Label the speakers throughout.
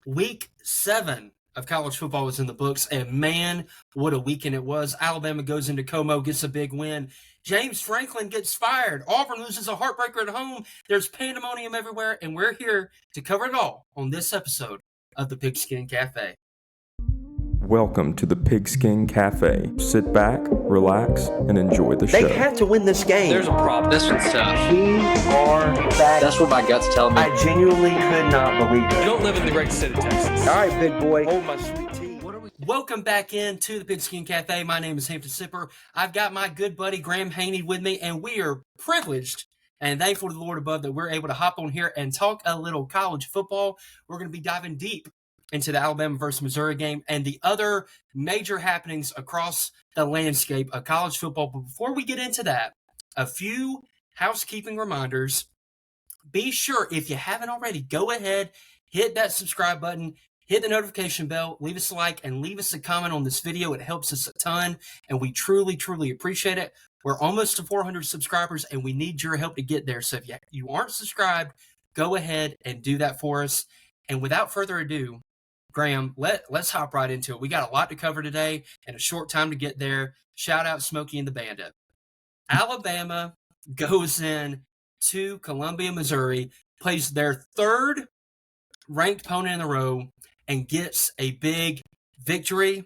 Speaker 1: Week 7 of college football was in the books, and man, what a weekend it was. Alabama goes into Como, gets a big win. James Franklin gets fired. Auburn loses a heartbreaker at home. There's pandemonium everywhere, and we're here to cover it all on this episode of the Pigskin Cafe.
Speaker 2: Welcome to the Pigskin Cafe. Sit back, relax, and enjoy the show.
Speaker 3: They had to win this game.
Speaker 4: There's a problem. This one's tough.
Speaker 3: We are back.
Speaker 4: That's what my gut's telling me.
Speaker 3: I genuinely could not believe it.
Speaker 5: You don't live in the great state of Texas.
Speaker 3: All right, big boy. Hold my sweet tea.
Speaker 1: Welcome back into the Pigskin Cafe. My name is Hampton Sipper. I've got my good buddy Graham Haney with me, and we are privileged and thankful to the Lord above that we're able to hop on here and talk a little college football. We're going to be diving deep into the Alabama versus Missouri game and the other major happenings across the landscape of college football. But before we get into that, a few housekeeping reminders. Be sure, if you haven't already, go ahead, hit that subscribe button, hit the notification bell, leave us a like, and leave us a comment on this video. It helps us a ton, and we truly, truly appreciate it. We're almost to 400 subscribers, and we need your help to get there. So if you aren't subscribed, go ahead and do that for us. And without further ado, Graham, let's hop right into it. We got a lot to cover today and a short time to get there. Shout out Smokey and the Bandit. Alabama goes in to Columbia, Missouri, plays their third ranked opponent in a row, and gets a big victory.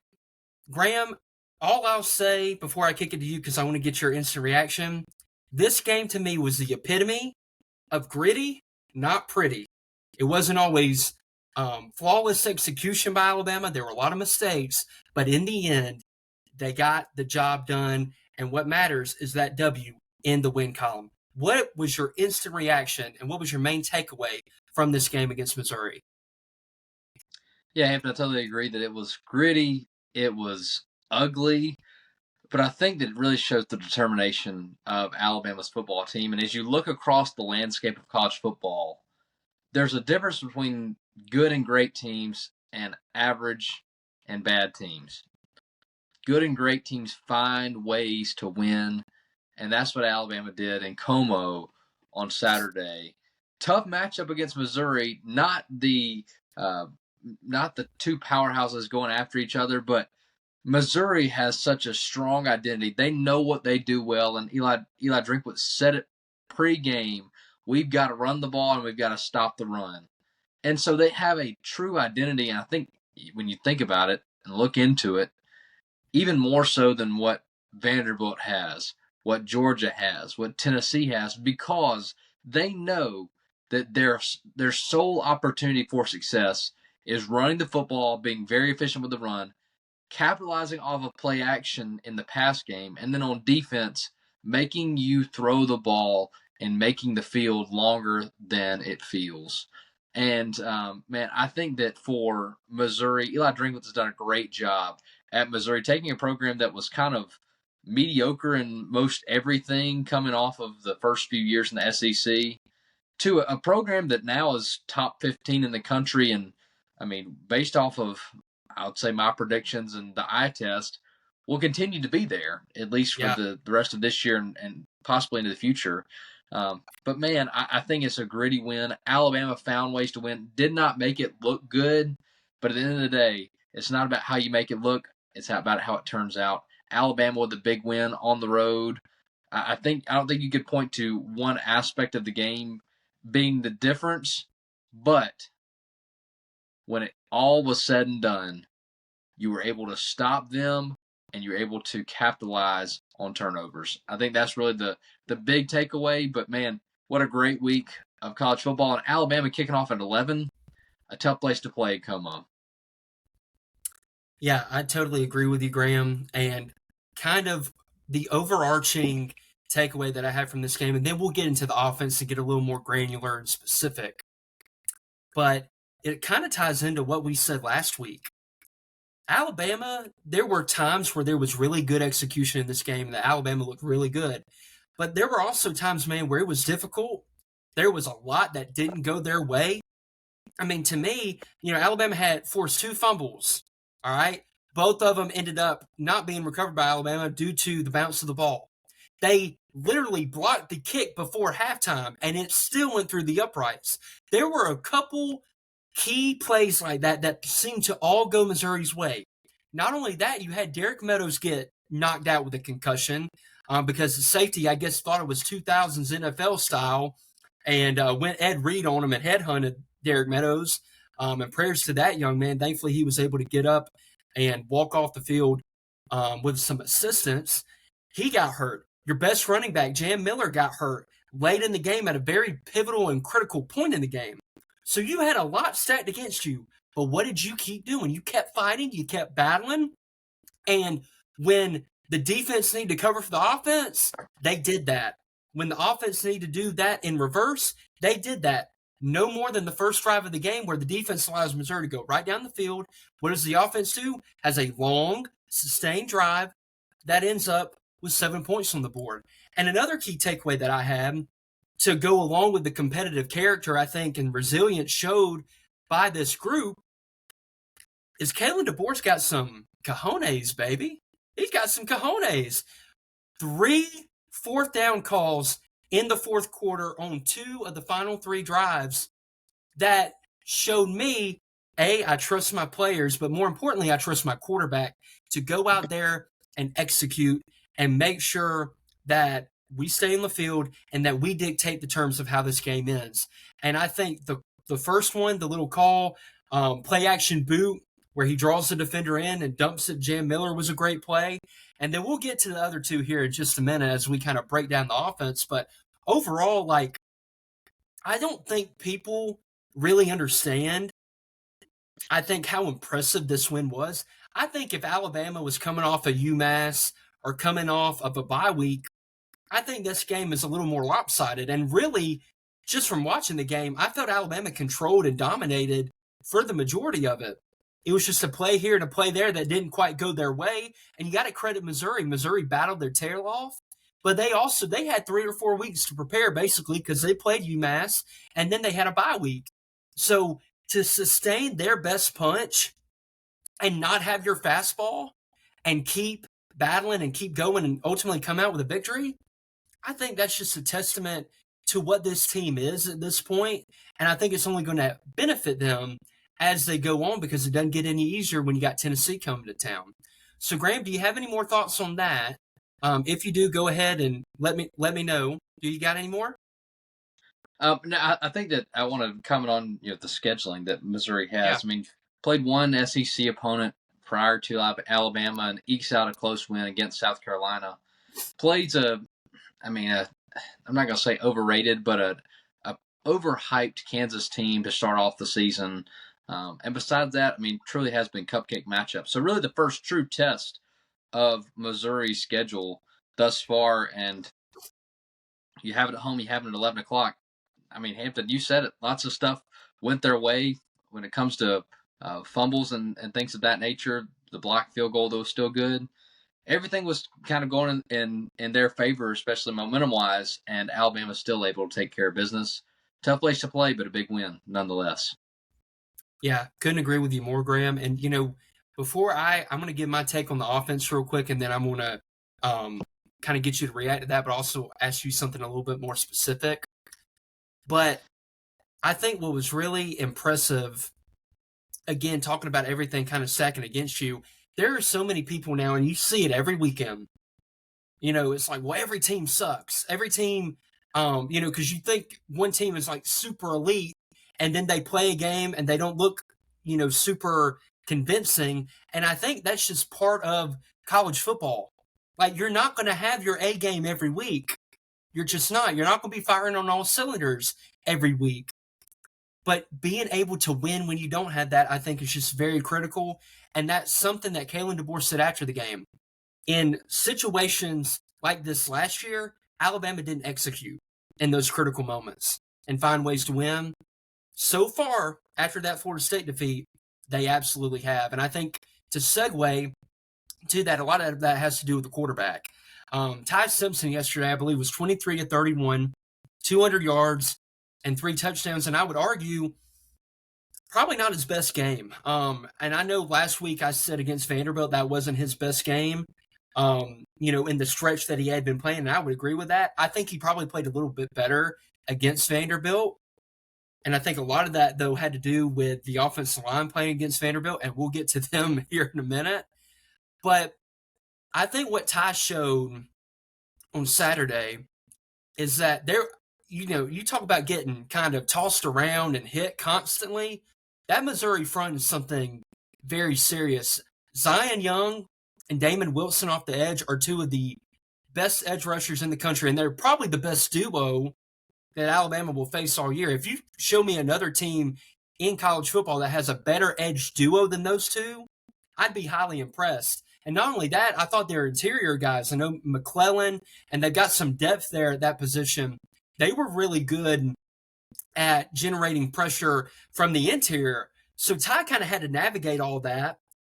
Speaker 1: Graham, all I'll say before I kick it to you, because I want to get your instant reaction, this game to me was the epitome of gritty, not pretty. It wasn't always flawless execution by Alabama. There were a lot of mistakes, but in the end, they got the job done, and what matters is that W in the win column. What was your instant reaction, and what was your main takeaway from this game against Missouri?
Speaker 4: Yeah, Hampton, I totally agree that it was gritty, it was ugly, but I think that it really shows the determination of Alabama's football team. And as you look across the landscape of college football, there's a difference between good and great teams and average and bad teams. Good and great teams find ways to win, and that's what Alabama did in Como on Saturday. Tough matchup against Missouri, not the two powerhouses going after each other, but Missouri has such a strong identity. They know what they do well, and Eli Drinkwitz said it pre-game. We've got to run the ball, and we've got to stop the run. And so they have a true identity, and I think when you think about it and look into it, even more so than what Vanderbilt has, what Georgia has, what Tennessee has, because they know that their sole opportunity for success is running the football, being very efficient with the run, capitalizing off of play action in the pass game, and then on defense, making you throw the ball and making the field longer than it feels. And, man, I think that for Missouri, Eli Drinkwitz has done a great job at Missouri, taking a program that was kind of mediocre in most everything coming off of the first few years in the SEC to a program that now is top 15 in the country. And, I mean, based off of, I would say, my predictions and the eye test, will continue to be there, at least for the rest of this year and possibly into the future. But, man, I think it's a gritty win. Alabama found ways to win, did not make it look good, but at the end of the day, it's not about how you make it look. It's about how it turns out. Alabama with a big win on the road. I don't think you could point to one aspect of the game being the difference, but when it all was said and done, you were able to stop them and you were able to capitalize on turnovers. I think that's really the big takeaway, but man, what a great week of college football. And Alabama kicking off at 11, a tough place to play, Como.
Speaker 1: Yeah, I totally agree with you, Graham. And kind of the overarching takeaway that I had from this game, and then we'll get into the offense to get a little more granular and specific. But it kind of ties into what we said last week. Alabama, there were times where there was really good execution in this game, and that Alabama looked really good. But there were also times, man, where it was difficult. There was a lot that didn't go their way. I mean, to me, Alabama had forced 2 fumbles, all right? Both of them ended up not being recovered by Alabama due to the bounce of the ball. They literally blocked the kick before halftime, and it still went through the uprights. There were a couple key plays like that seemed to all go Missouri's way. Not only that, you had Derek Meadows get knocked out with a concussion because the safety, I guess, thought it was 2000s NFL style and went Ed Reed on him and headhunted Derek Meadows. And prayers to that young man. Thankfully, he was able to get up and walk off the field with some assistance. He got hurt. Your best running back, Jam Miller, got hurt late in the game at a very pivotal and critical point in the game. So you had a lot stacked against you. But what did you keep doing? You kept fighting. You kept battling. And when the defense needed to cover for the offense, they did that. When the offense needed to do that in reverse, they did that. No more than the first drive of the game where the defense allows Missouri to go right down the field. What does the offense do? Has a long, sustained drive that ends up with 7 points on the board. And another key takeaway that I had to go along with the competitive character, I think, and resilience showed by this group is Kalen DeBoer's got some cojones, baby. He's got some cojones. 3 fourth down calls in the fourth quarter on 2 of the final 3 drives that showed me, A, I trust my players, but more importantly, I trust my quarterback to go out there and execute and make sure that we stay in the field and that we dictate the terms of how this game ends. And I think the first one, the little call, play action boot, where he draws the defender in and dumps it, Jam Miller, was a great play. And then we'll get to the other 2 here in just a minute as we kind of break down the offense. But overall, like, I don't think people really understand, I think, how impressive this win was. I think if Alabama was coming off of UMass or coming off of a bye week, I think this game is a little more lopsided. And really, just from watching the game, I felt Alabama controlled and dominated for the majority of it. It was just a play here and a play there that didn't quite go their way. And you got to credit Missouri. Missouri battled their tail off. But they had 3 or 4 weeks to prepare, basically, because they played UMass, and then they had a bye week. So to sustain their best punch and not have your fastball and keep battling and keep going and ultimately come out with a victory, I think that's just a testament to what this team is at this point. And I think it's only going to benefit them as they go on because it doesn't get any easier when you got Tennessee coming to town. So, Graham, do you have any more thoughts on that? If you do, go ahead and let me know. Do you got any more?
Speaker 4: No, I think that I want to comment on the scheduling that Missouri has.
Speaker 1: Yeah.
Speaker 4: I mean, played one SEC opponent prior to Alabama and ekes out a close win against South Carolina. Plays I'm not going to say overrated, but a overhyped Kansas team to start off the season. And besides that, truly has been cupcake matchup. So really the first true test of Missouri's schedule thus far, and you have it at home, you have it at 11 o'clock. Hampton, you said it. Lots of stuff went their way when it comes to fumbles and things of that nature. The block field goal, though, was still good. Everything was kind of going in their favor, especially momentum-wise, and Alabama's still able to take care of business. Tough place to play, but a big win nonetheless.
Speaker 1: Yeah, couldn't agree with you more, Graham. And, before I'm going to give my take on the offense real quick, and then I'm going to kind of get you to react to that, but also ask you something a little bit more specific. But I think what was really impressive, again, talking about everything kind of stacking against you, there are so many people now, and you see it every weekend. It's like, well, every team sucks. Every team, because you think one team is like super elite, and then they play a game and they don't look, super convincing. And I think that's just part of college football. Like, you're not going to have your A game every week. You're just not. You're not going to be firing on all cylinders every week. But being able to win when you don't have that, I think, is just very critical. And that's something that Kalen DeBoer said after the game. In situations like this last year, Alabama didn't execute in those critical moments and find ways to win. So far, after that Florida State defeat, they absolutely have. And I think to segue to that, a lot of that has to do with the quarterback. Ty Simpson yesterday, I believe, was 23 of 31, 200 yards, and 3 touchdowns. And I would argue probably not his best game. And I know last week I said against Vanderbilt that wasn't his best game, in the stretch that he had been playing. And I would agree with that. I think he probably played a little bit better against Vanderbilt. And I think a lot of that, though, had to do with the offensive line playing against Vanderbilt, and we'll get to them here in a minute. But I think what Ty showed on Saturday is that you talk about getting kind of tossed around and hit constantly. That Missouri front is something very serious. Zion Young and Damon Wilson off the edge are two of the best edge rushers in the country, and they're probably the best duo that Alabama will face all year. If you show me another team in college football that has a better edge duo than those two, I'd be highly impressed. And not only that, I thought their interior guys, I know McClellan, and they've got some depth there at that position. They were really good at generating pressure from the interior. So Ty kind of had to navigate all that.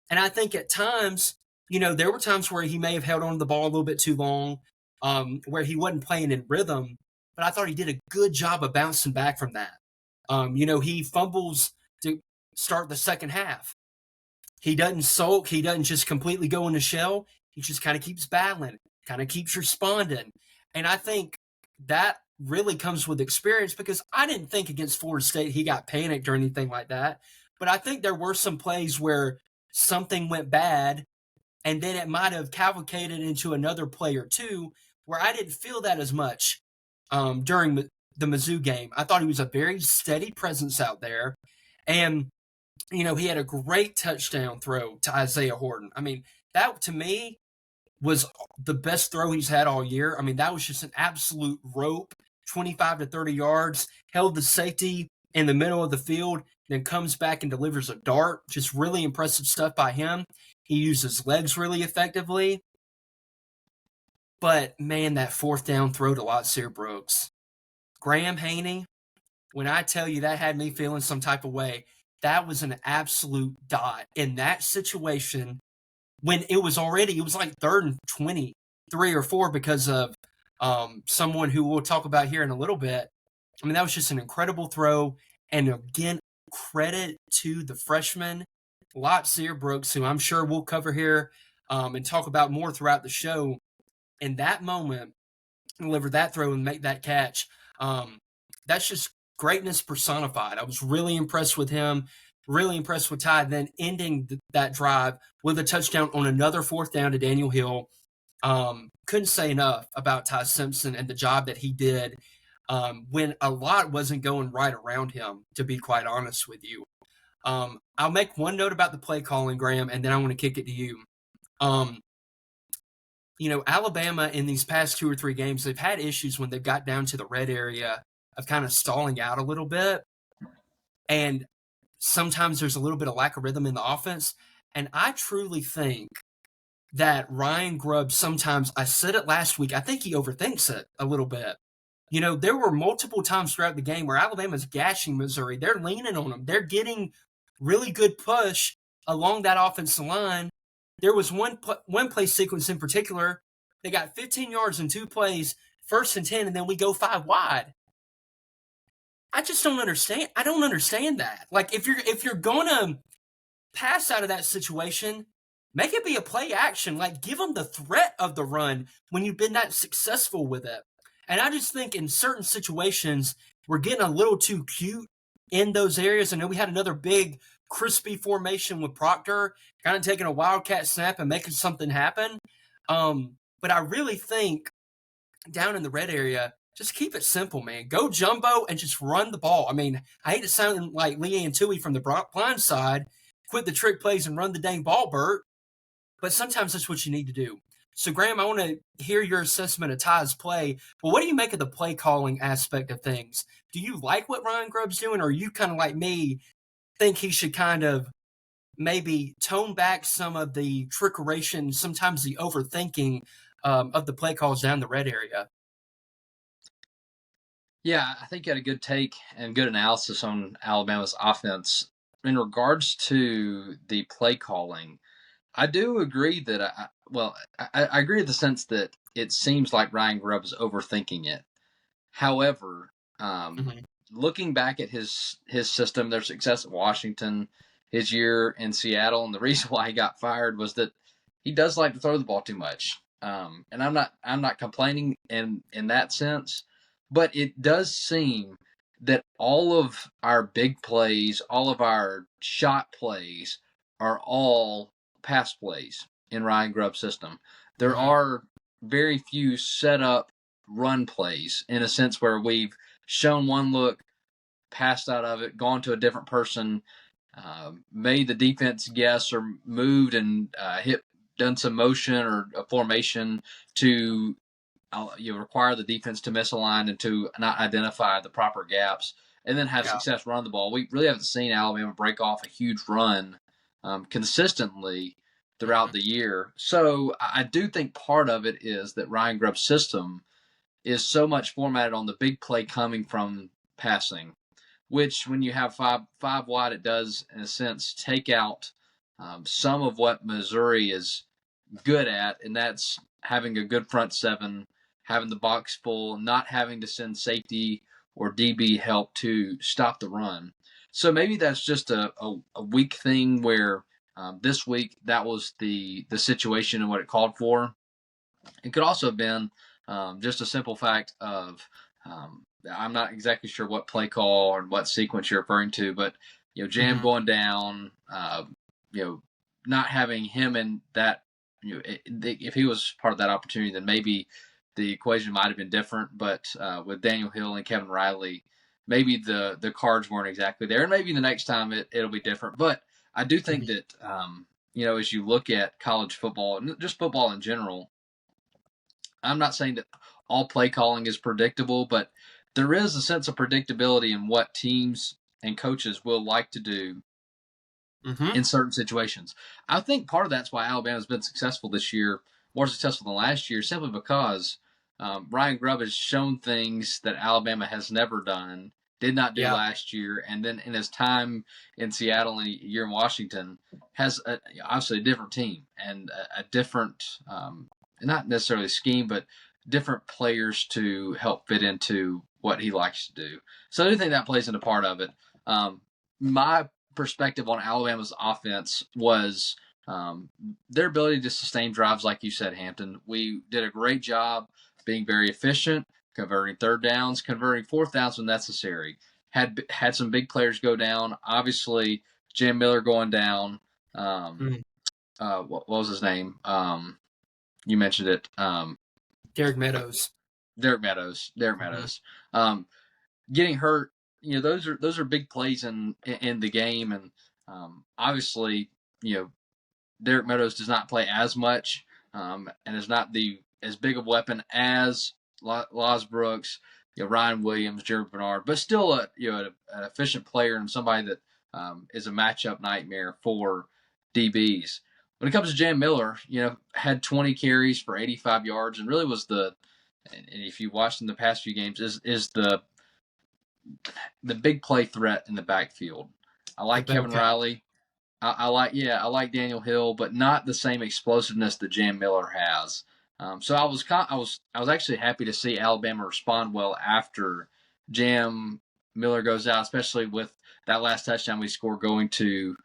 Speaker 1: And I think at times, there were times where he may have held on to the ball a little bit too long, where he wasn't playing in rhythm. But I thought he did a good job of bouncing back from that. He fumbles to start the second half. He doesn't sulk. He doesn't just completely go in the shell. He just kind of keeps battling, kind of keeps responding. And I think that really comes with experience, because I didn't think against Florida State he got panicked or anything like that. But I think there were some plays where something went bad, and then it might have cavalcated into another play or two where I didn't feel that as much during the Mizzou game. I thought he was a very steady presence out there. And, he had a great touchdown throw to Isaiah Horton. I mean, that to me was the best throw he's had all year. I mean, that was just an absolute rope, 25 to 30 yards, held the safety in the middle of the field, then comes back and delivers a dart. Just really impressive stuff by him. He used his legs really effectively. But, man, that fourth down throw to Lotzeir Brooks. Graham Haney, when I tell you that had me feeling some type of way, that was an absolute dot in that situation when it was like 3rd and 20, 3 or 4, because of someone who we'll talk about here in a little bit. I mean, that was just an incredible throw. And again, credit to the freshman, Lotzeir Brooks, who I'm sure we'll cover here and talk about more throughout the show. In that moment, deliver that throw and make that catch. That's just greatness personified. I was really impressed with him, really impressed with Ty, then ending that drive with a touchdown on another 4th down to Daniel Hill. Couldn't say enough about Ty Simpson and the job that he did when a lot wasn't going right around him, to be quite honest with you. I'll make one note about the play calling, Graham, and then I want to kick it to you. Alabama in these past 2 or 3 games, they've had issues when they've got down to the red area of kind of stalling out a little bit. And sometimes there's a little bit of lack of rhythm in the offense. And I truly think that Ryan Grubb sometimes, I said it last week, I think he overthinks it a little bit. There were multiple times throughout the game where Alabama's gashing Missouri. They're leaning on them. They're getting really good push along that offensive line. There was one play sequence in particular. They got 15 yards in 2 plays, 1st and 10, and then we go 5 wide. I just don't understand. I don't understand that. Like, if you're going to pass out of that situation, make it be a play action. Like, give them the threat of the run when you've been that successful with it. And I just think in certain situations, we're getting a little too cute in those areas. I know we had another big crispy formation with Proctor, kind of taking a wildcat snap and making something happen. But I really think down in the red area, just keep it simple, man. Go jumbo and just run the ball. I mean, I hate to sound like Leanne Tui from the blind side, quit the trick plays and run the dang ball, Bert. But sometimes that's what you need to do. So, Graham, I want to hear your assessment of Ty's play. Well, what do you make of the play calling aspect of things? Do you like what Ryan Grubb's doing, or are you kind of like me, think he should kind of maybe tone back some of the trickeration, sometimes the overthinking of the play calls down the red area?
Speaker 4: Yeah, I think you had a good take and good analysis on Alabama's offense. In regards to the play calling, I do agree that I agree in the sense that it seems like Ryan Grubb is overthinking it. However, looking back at his system, their success at Washington, his year in Seattle, and the reason why he got fired was that he does like to throw the ball too much. And I'm not complaining in that sense, but it does seem that all of our big plays, all of our shot plays are all pass plays in Ryan Grubb's system. There are very few set up run plays in a sense where we've shown one look, passed out of it, gone to a different person, made the defense guess or moved and done some motion or a formation to require the defense to misalign and to not identify the proper gaps and then have success running the ball. We really haven't seen Alabama break off a huge run consistently throughout the year. So I do think part of it is that Ryan Grubb's system is so much formatted on the big play coming from passing, which when you have five wide, it does, in a sense, take out some of what Missouri is good at, and that's having a good front seven, having the box full, not having to send safety or DB help to stop the run. So maybe that's just a weak thing where this week that was the situation and what it called for. It could also have been just a simple fact of I'm not exactly sure what play call or what sequence you're referring to, but Jam going down, not having him in that. If he was part of that opportunity, then maybe the equation might have been different. But with Daniel Hill and Kevin Riley, maybe the cards weren't exactly there, and maybe the next time it'll be different. But I do think that as you look at college football and just football in general, I'm not saying that all play calling is predictable, but there is a sense of predictability in what teams and coaches will like to do in certain situations. I think part of that's why Alabama's been successful this year, more successful than last year, simply because Ryan Grubb has shown things that Alabama has never done, did not do last year, and then in his time in Seattle and a year in Washington, has obviously a different team and a different, not necessarily scheme, but different players to help fit into what he likes to do. So I do think that plays into part of it. My perspective on Alabama's offense was their ability to sustain drives, like you said, Hampton. We did a great job being very efficient, converting third downs, converting fourth downs when necessary. Had some big players go down. Obviously, Jam Miller going down. What was his name? You mentioned it.
Speaker 1: Derek Meadows.
Speaker 4: Derek Meadows. Getting hurt. Those are big plays in the game, and obviously, Derek Meadows does not play as much, and is not as big a weapon as Laz Brooks, Ryan Williams, Jared Bernard, but still an efficient player and somebody that is a matchup nightmare for DBs. When it comes to Jam Miller, had 20 carries for 85 yards, and really was and if you watched in the past few games, is the big play threat in the backfield. I like Kevin Riley. I like Daniel Hill, but not the same explosiveness that Jam Miller has. So I was actually happy to see Alabama respond well after Jam Miller goes out, especially with that last touchdown we scored going to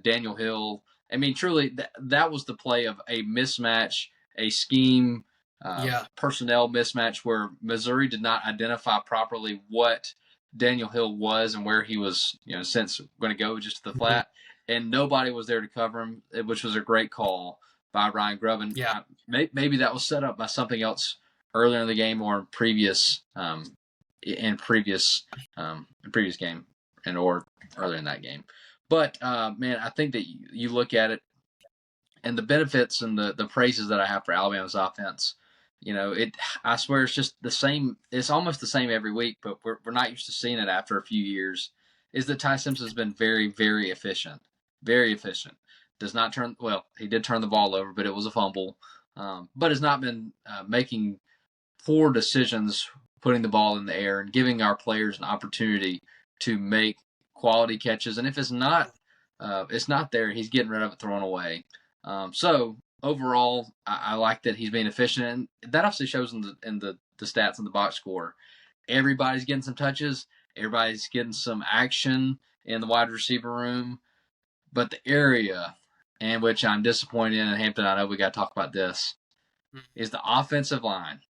Speaker 4: Daniel Hill. I mean, truly, that was the play of a mismatch, a scheme, personnel mismatch where Missouri did not identify properly what Daniel Hill was and where he was, since going to go just to the flat, and nobody was there to cover him, which was a great call by Ryan Grubb. And maybe that was set up by something else earlier in the game or in previous game or earlier in that game. But man, I think that you look at it and the benefits and the praises that I have for Alabama's offense. I swear it's just the same. It's almost the same every week, but we're not used to seeing it after a few years. Is that Ty Simpson has been very, very efficient. Very efficient. Does not turn. Well, he did turn the ball over, but it was a fumble. But has not been making poor decisions, putting the ball in the air and giving our players an opportunity to make quality catches. And if it's not there, he's getting rid of it, throwing away. So overall, I like that he's being efficient, and that obviously shows in the stats in the box score. Everybody's getting some touches. Everybody's getting some action in the wide receiver room. But the area in which I'm disappointed in, and Hampton, I know we got to talk about this, is the offensive line.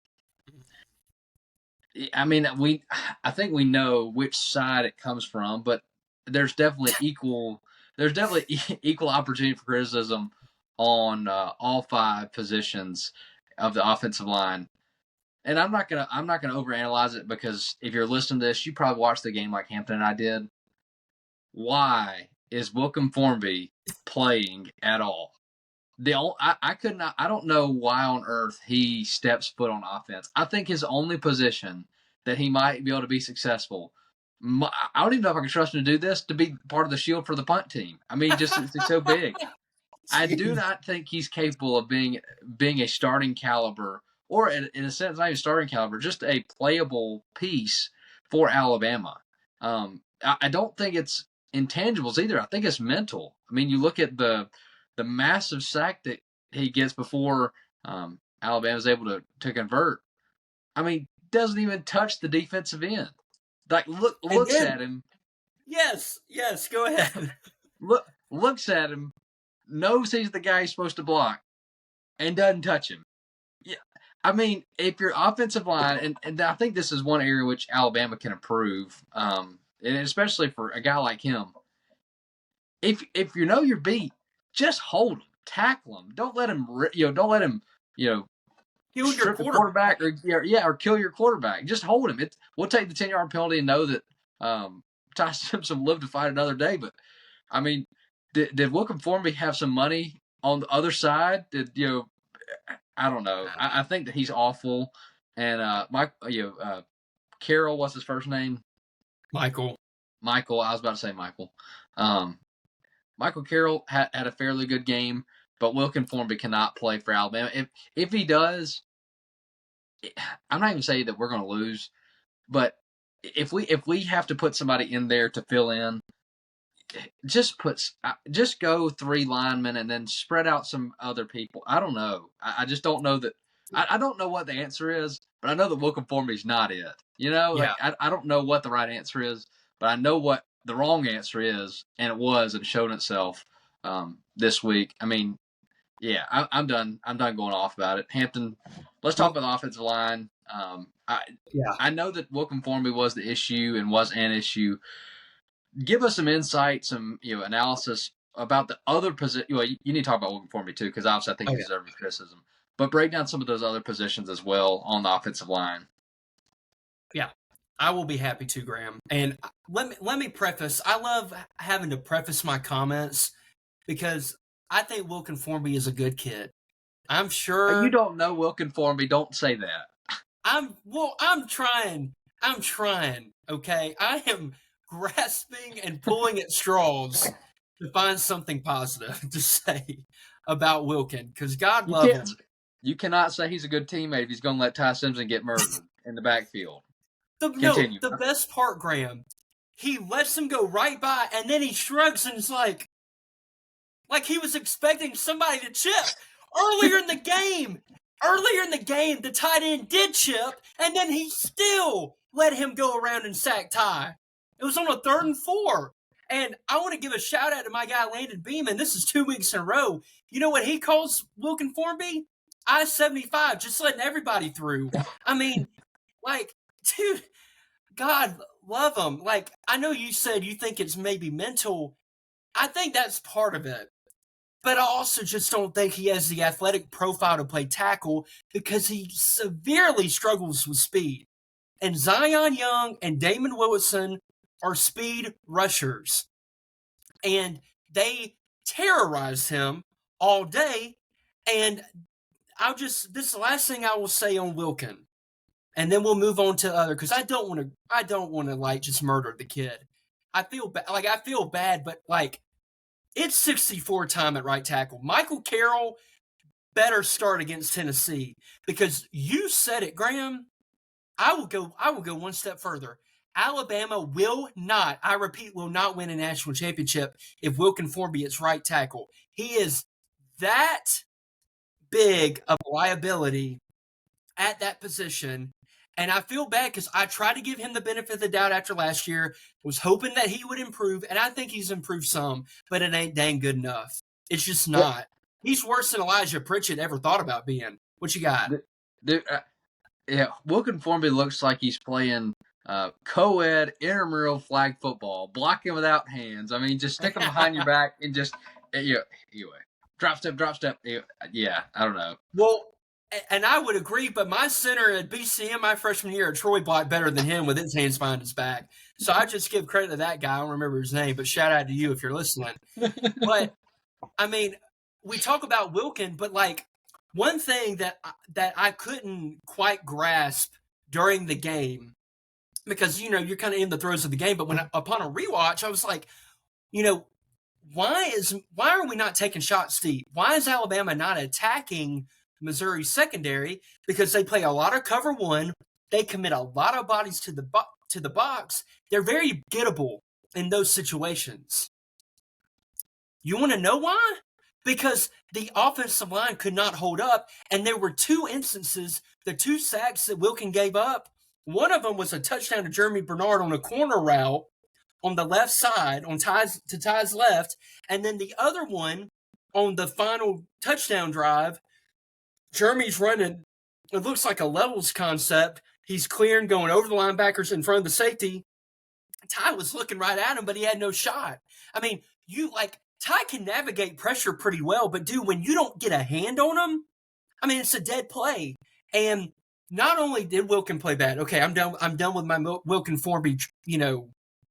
Speaker 4: I mean, I think we know which side it comes from, but there's definitely equal opportunity for criticism on all 5 positions of the offensive line. And I'm not gonna overanalyze it, because if you're listening to this, you probably watched the game like Hampton and I did. Why is Wilkin Formby playing at all? I don't know why on earth he steps foot on offense. I think his only position that he might be able to be successful, I don't even know if I can trust him to do this, to be part of the shield for the punt team. I mean, just it's so big. I do not think he's capable of being a starting caliber, or in a sense, not even starting caliber, just a playable piece for Alabama. I don't think it's intangibles either. I think it's mental. I mean, you look at the massive sack that he gets before Alabama's able to convert. I mean, doesn't even touch the defensive end. Like, looks at him.
Speaker 1: Yes, go ahead.
Speaker 4: Looks at him, knows he's the guy he's supposed to block, and doesn't touch him. Yeah, I mean, if your offensive line, and I think this is one area which Alabama can improve, and especially for a guy like him, if you know you're beat, just hold him, tackle him. Don't let him, kill
Speaker 1: your
Speaker 4: quarterback, or kill your quarterback. Just hold him. We'll take the 10-yard penalty and know that Ty Simpson lived to fight another day. But I mean, did Wilkin Formby have some money on the other side? I don't know. I think that he's awful. And Carroll, what's his first name?
Speaker 1: Michael.
Speaker 4: I was about to say Michael. Michael Carroll had a fairly good game, but Wilkin Formby cannot play for Alabama. If he does, I'm not even saying that we're going to lose, but if we have to put somebody in there to fill in, just go 3 linemen and then spread out some other people. I don't know. I just don't know that. I don't know what the answer is, but I know that Wilkin Formby's not it. I don't know what the right answer is, but I know what the wrong answer is, and it showed itself this week. I mean, yeah, I'm done. I'm done going off about it. Hampton, let's talk about the offensive line. I know that Wilkin Formby was the issue and was an issue. Give us some insight, some analysis about the other position. You need to talk about Wilkin Formby too, because obviously I think he deserves criticism. But break down some of those other positions as well on the offensive line.
Speaker 1: Yeah, I will be happy to, Graham. And let me preface. I love having to preface my comments because I think Wilkin Formby is a good kid. I'm sure
Speaker 4: you don't know Wilkin Formby. Don't say that.
Speaker 1: I'm trying. Okay, I am grasping and pulling at straws to find something positive to say about Wilkin, because God love him.
Speaker 4: You cannot say he's a good teammate if he's going to let Ty Simpson get murdered in the backfield.
Speaker 1: The best part, Graham, he lets him go right by, and then he shrugs and is like he was expecting somebody to chip. Earlier in the game, the tight end did chip, and then he still let him go around and sack Ty. It was on a 3rd and 4. And I want to give a shout out to my guy, Landon Beeman. This is 2 weeks in a row. You know what he calls Wilkin Formby? I-75, just letting everybody through. I mean, dude, God love him. I know you said you think it's maybe mental. I think that's part of it. But I also just don't think he has the athletic profile to play tackle, because he severely struggles with speed. And Zion Young and Damon Wilson are speed rushers. And they terrorize him all day. And this is the last thing I will say on Wilkin. And then we'll move on to other, because I don't want to just murder the kid. I feel bad, but it's 64 time at right tackle. Michael Carroll better start against Tennessee, because you said it, Graham. I will go one step further. Alabama will not win a national championship if Wilkin Formby is right tackle. He is that big of a liability at that position. And I feel bad because I tried to give him the benefit of the doubt after last year, was hoping that he would improve, and I think he's improved some, but it ain't dang good enough. It's just not. He's worse than Elijah Pritchett ever thought about being. What you got?
Speaker 4: Dude, Yeah, Wilkin Formby looks like he's playing co-ed intramural flag football, blocking without hands. I mean, just stick them behind your back and just anyway, drop step. Yeah, I don't know.
Speaker 1: Well, and I would agree, but my center at BCM my freshman year at Troy blocked better than him with his hands behind his back. So I just give credit to that guy. I don't remember his name, but shout out to you if you're listening. But I mean, we talk about Wilkin, but like one thing that I couldn't quite grasp during the game, because you're kind of in the throes of the game, but upon a rewatch, I was like, why are we not taking shots deep? Why is Alabama not attacking Missouri secondary? Because they play a lot of cover one, they commit a lot of bodies to the box. They're very gettable in those situations. You want to know why? Because the offensive line could not hold up, and there were two instances, the two sacks that Wilkin gave up. One of them was a touchdown to Jeremy Bernard on a corner route on the left side, to Ty's left, and then the other one on the final touchdown drive, Jeremy's running, it looks like a levels concept. He's clearing, going over the linebackers in front of the safety. Ty was looking right at him, but he had no shot. I mean, Ty can navigate pressure pretty well, but dude, when you don't get a hand on him, I mean, it's a dead play. And not only did Wilkin play bad, okay, I'm done with my Wilkin Formby,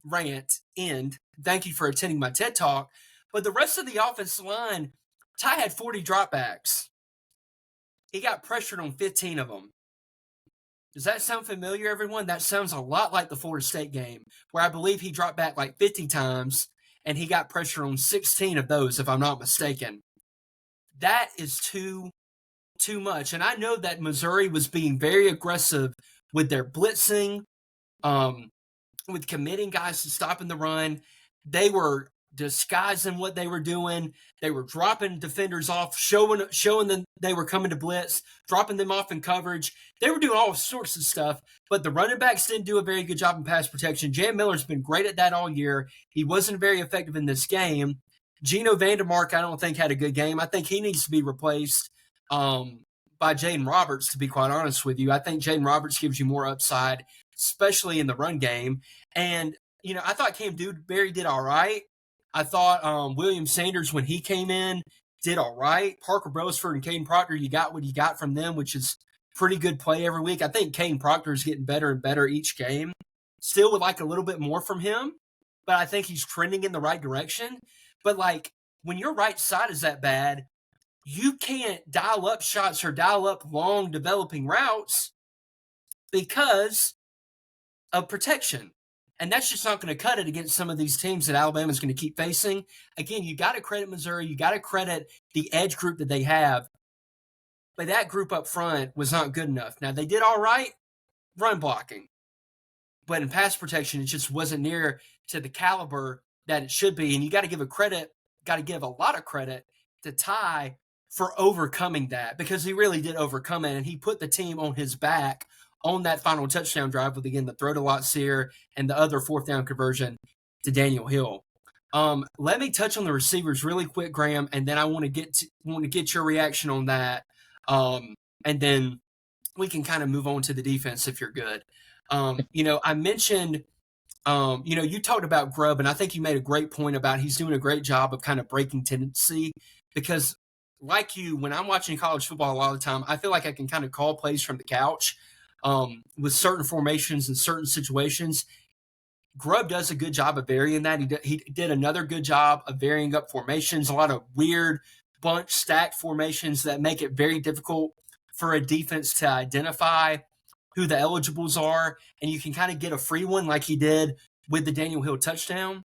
Speaker 1: rant end. Thank you for attending my TED Talk. But the rest of the offensive line, Ty had 40 dropbacks. He got pressured on 15 of them. Does that sound familiar, everyone? That sounds a lot like the Florida State game, where I believe he dropped back like 50 times, and he got pressure on 16 of those, if I'm not mistaken. That is too much. And I know that Missouri was being very aggressive with their blitzing, with committing guys to stopping the run. They were disguising what they were doing. They were dropping defenders off, showing them they were coming to blitz, dropping them off in coverage. They were doing all sorts of stuff, but the running backs didn't do a very good job in pass protection. Jam Miller's been great at that all year. He wasn't very effective in this game. Geno Vandermark, I don't think, had a good game. I think he needs to be replaced by Jaden Roberts, to be quite honest with you. I think Jaden Roberts gives you more upside, especially in the run game. And, I thought Cam Dewberry did all right. I thought William Sanders, when he came in, did all right. Parker Brosford and Caden Proctor, you got what you got from them, which is pretty good play every week. I think Caden Proctor is getting better and better each game. Still would like a little bit more from him, but I think he's trending in the right direction. But, when your right side is that bad, you can't dial up shots or dial up long developing routes because of protection. And that's just not going to cut it against some of these teams that Alabama's going to keep facing. Again, you got to credit Missouri. You got to credit the edge group that they have. But that group up front was not good enough. Now, they did all right run blocking. But in pass protection, it just wasn't near to the caliber that it should be. And you got to give a lot of credit to Ty for overcoming that, because he really did overcome it. And he put the team on his back on that final touchdown drive with, again, the throw to Lotzeir and the other fourth down conversion to Daniel Hill. Let me touch on the receivers really quick, Graham, and then I want to get your reaction on that. And then we can kind of move on to the defense if you're good. I mentioned, you talked about Grubb, and I think you made a great point about he's doing a great job of kind of breaking tendency, because like you, when I'm watching college football a lot of the time, I feel like I can kind of call plays from the couch. With certain formations and certain situations. Grubb does a good job of varying that. He did another good job of varying up formations, a lot of weird bunch stacked formations that make it very difficult for a defense to identify who the eligibles are, and you can kind of get a free one like he did with the Daniel Hill touchdown.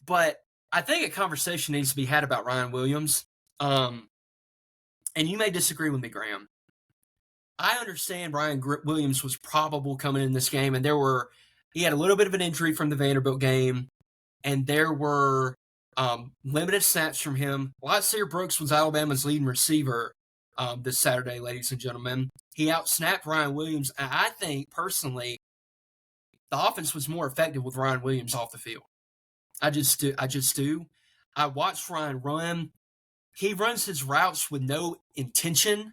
Speaker 1: But I think a conversation needs to be had about Ryan Williams. And you may disagree with me, Graham. I understand Ryan Williams was probable coming in this game, and he had a little bit of an injury from the Vanderbilt game, and there were limited snaps from him. Lotzeir Brooks was Alabama's leading receiver this Saturday, ladies and gentlemen. He outsnapped Ryan Williams, and I think, personally, the offense was more effective with Ryan Williams off the field. I just do. I watched Ryan run. He runs his routes with no intention,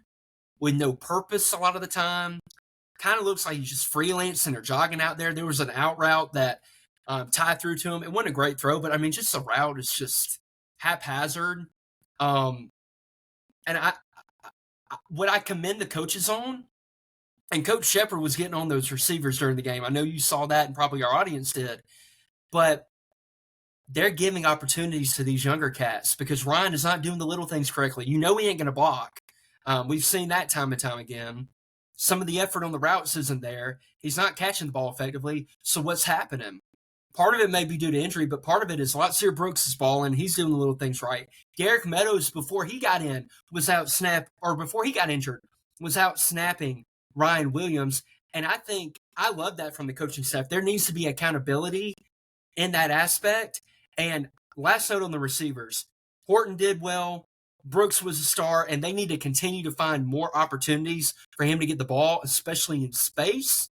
Speaker 1: with no purpose a lot of the time. kind of looks like he's just freelancing or jogging out there. There was an out route that Ty threw to him. It wasn't a great throw, but I mean, just the route is just haphazard. And what I commend the coaches on, and Coach Shepard was getting on those receivers during the game. I know you saw that, and probably our audience did, but they're giving opportunities to these younger cats because Ryan is not doing the little things correctly. You know he ain't going to block. We've seen that time and time again. Some of the effort on the routes isn't there. He's not catching the ball effectively. So what's happening? Part of it may be due to injury, but part of it is Lotzeir Brooks is balling. He's doing the little things right. Garrick Meadows, before he got in, before he got injured, was out snapping Ryan Williams. And I love that from the coaching staff. There needs to be accountability in that aspect. And last note on the receivers, Horton did well. Brooks was a star, and they need to continue to find more opportunities for him to get the ball, especially in space.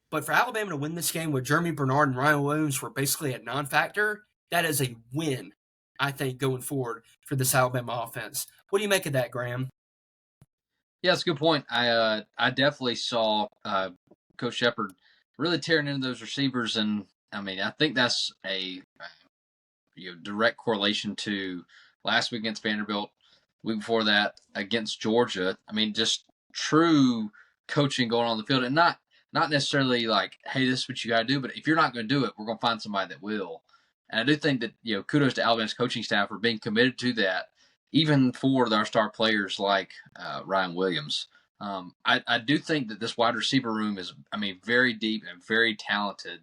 Speaker 1: But for Alabama to win this game with Jeremy Bernard and Ryan Williams were basically a non-factor, that is a win, I think, going forward for this Alabama offense. What do you make of that, Graham?
Speaker 4: Yeah, that's a good point. I definitely saw Coach Shepard really tearing into those receivers, and I mean, I think that's a direct correlation to last week against Vanderbilt, week before that against Georgia. I mean, just true coaching going on the field, and not necessarily like, hey, this is what you got to do, but if you're not going to do it, we're going to find somebody that will. And I do think that, kudos to Alabama's coaching staff for being committed to that, even for our star players like Ryan Williams. I do think that this wide receiver room is, very deep and very talented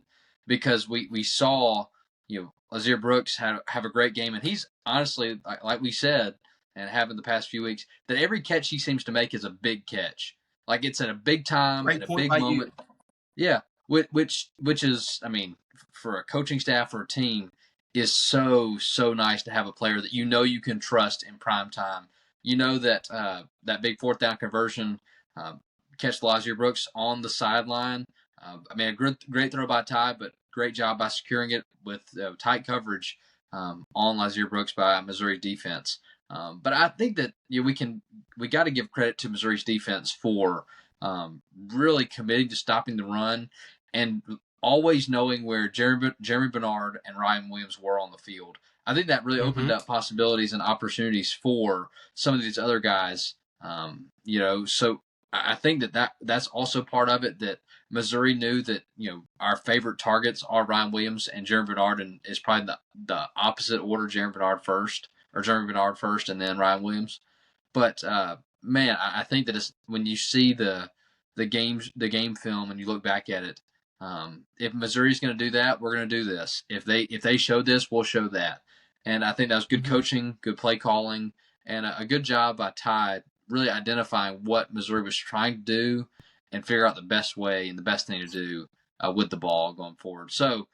Speaker 4: because we saw, Lotzeir Brooks have a great game. And he's honestly, like we said, and have in the past few weeks, that every catch he seems to make is a big catch. Like it's at a big time, at a big moment. Yeah, which is, for a coaching staff or a team, is so nice to have a player that you can trust in prime time. You know that that big fourth down conversion catch Lotzeir Brooks on the sideline. A great throw by Ty, but great job by securing it with tight coverage on Lotzeir Brooks by Missouri's defense. But I think that we got to give credit to Missouri's defense for really committing to stopping the run and always knowing where Jeremy Bernard and Ryan Williams were on the field. I think that really opened up possibilities and opportunities for some of these other guys. So I think that's also part of it, that Missouri knew that, our favorite targets are Ryan Williams and Jeremy Bernard, and it's probably the opposite order, Jeremy Bernard first and then Ryan Williams. But man, I think that it's, when you see the game film and you look back at it, if Missouri's going to do that, we're going to do this. If they show this, we'll show that. And I think that was good coaching, good play calling, and a good job by Ty really identifying what Missouri was trying to do and figure out the best way and the best thing to do with the ball going forward. So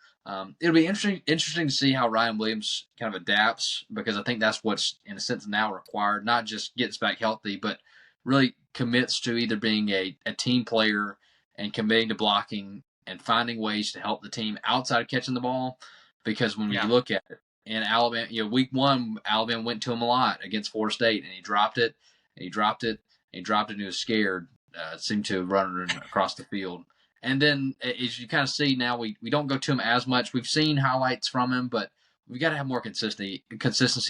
Speaker 4: it'll be interesting to see how Ryan Williams kind of adapts, because I think that's what's, in a sense, now required. Not just gets back healthy, but really commits to either being a team player and committing to blocking and finding ways to help the team outside of catching the ball. Because when you look at it, in Alabama, week one, Alabama went to him a lot against Florida State, and he dropped it, and he dropped it, and he dropped it, and he was scared. Seemed to run across the field. And then, as you kind of see now, we don't go to him as much. We've seen highlights from him, but we've got to have more consistency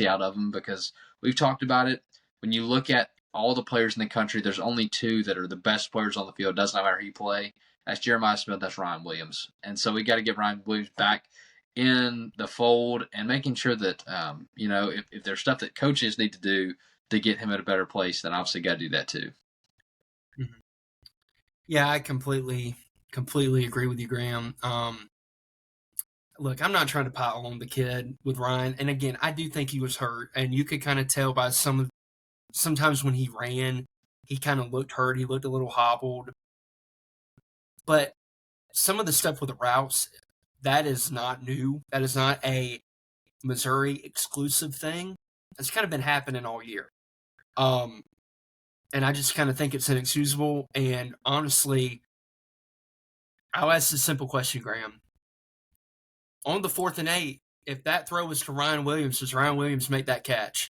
Speaker 4: out of him, because we've talked about it. When you look at all the players in the country, there's only two that are the best players on the field. It doesn't matter who you play. That's Jeremiah Smith. That's Ryan Williams. And so we got to get Ryan Williams back in the fold and making sure that, if there's stuff that coaches need to do to get him at a better place, then obviously got to do that too.
Speaker 1: Yeah, I completely agree with you, Graham. Look, I'm not trying to pile on the kid with Ryan. And again, I do think he was hurt, and you could kind of tell by sometimes when he ran, he kind of looked hurt. He looked a little hobbled. But some of the stuff with the routes, that is not new. That is not a Missouri exclusive thing. It's kind of been happening all year. And I just kind of think it's inexcusable. And honestly, I'll ask this simple question, Graham. On the 4th and 8, if that throw was to Ryan Williams, does Ryan Williams make that catch?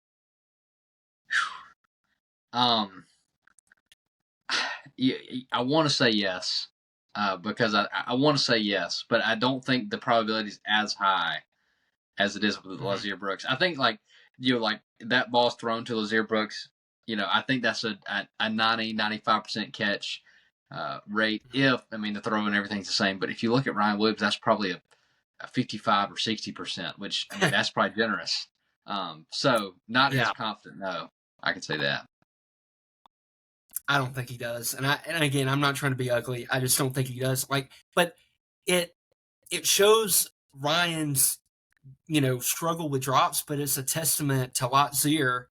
Speaker 4: I want to say yes, because I want to say yes, but I don't think the probability is as high as it is with Lotzeir Brooks. I think like that ball's thrown to Lotzeir Brooks. I think that's a 90-95% catch rate. If the throw and everything's the same, but if you look at Ryan Williams, that's probably a 55 or 60%, which that's probably generous. So not as confident. No, I can say that.
Speaker 1: I don't think he does, and again, I'm not trying to be ugly. I just don't think he does. But it shows Ryan's struggle with drops, but it's a testament to Lotzeir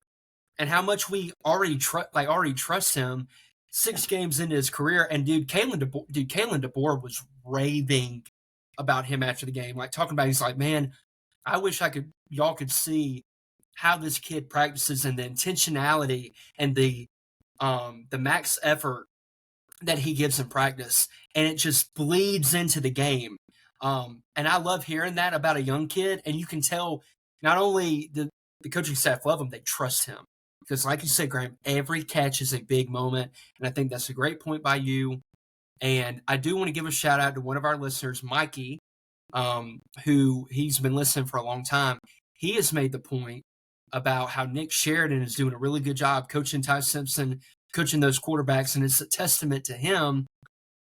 Speaker 1: and how much we already trust him. 6 games into his career, and Kalen DeBoer was raving about him after the game, talking about. He's like, man, I wish y'all could see how this kid practices and the intentionality and the max effort that he gives in practice, and it just bleeds into the game. And I love hearing that about a young kid, and you can tell not only the coaching staff love him, they trust him. Because like you said, Graham, every catch is a big moment, and I think that's a great point by you. And I do want to give a shout out to one of our listeners, Mikey, who he's been listening for a long time. He has made the point about how Nick Sheridan is doing a really good job coaching Ty Simpson, coaching those quarterbacks, and it's a testament to him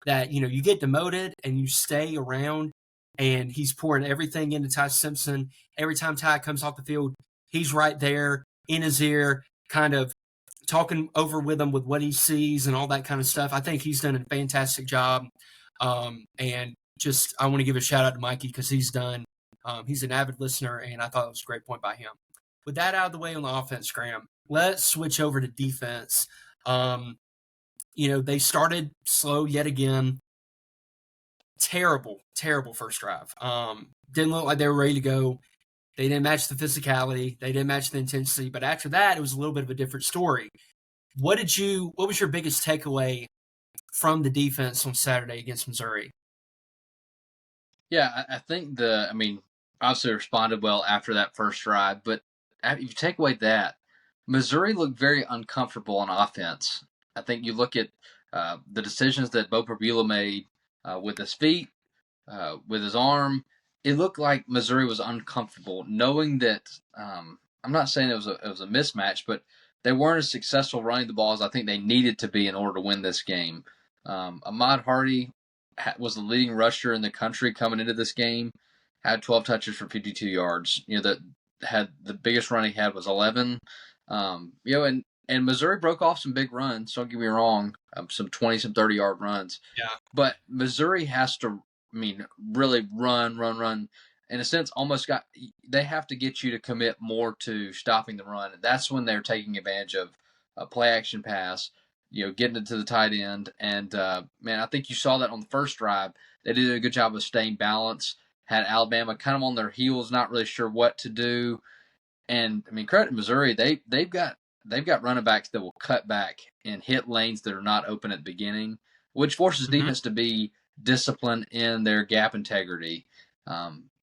Speaker 1: that you get demoted and you stay around, and he's pouring everything into Ty Simpson. Every time Ty comes off the field, he's right there in his ear, kind of talking over with him with what he sees and all that kind of stuff. I think he's done a fantastic job. And just I want to give a shout out to Mikey because he's an avid listener, and I thought it was a great point by him. With that out of the way on the offense, Graham, let's switch over to defense. They started slow yet again. Terrible first drive. Didn't look like they were ready to go. They didn't match the physicality. They didn't match the intensity. But after that, it was a little bit of a different story. What was your biggest takeaway from the defense on Saturday against Missouri?
Speaker 4: Yeah, I think obviously responded well after that first drive, but if you take away that, Missouri looked very uncomfortable on offense. I think you look at the decisions that Bo Perbula made with his feet, with his arm. It looked like Missouri was uncomfortable, knowing that I'm not saying it was a mismatch, but they weren't as successful running the ball as I think they needed to be in order to win this game. Ahmed Hardy was the leading rusher in the country coming into this game, had 12 touches for 52 yards. The biggest run he had was 11. And Missouri broke off some big runs. Don't get me wrong, some 20, some 30-yard runs.
Speaker 1: Yeah.
Speaker 4: But Missouri has to, really run. In a sense, they have to get you to commit more to stopping the run. And that's when they're taking advantage of a play action pass, getting it to the tight end. And, I think you saw that on the first drive. They did a good job of staying balanced, had Alabama kind of on their heels, not really sure what to do. And, credit to Missouri, they've got running backs that will cut back and hit lanes that are not open at the beginning, which forces defense to be disciplined in their gap integrity.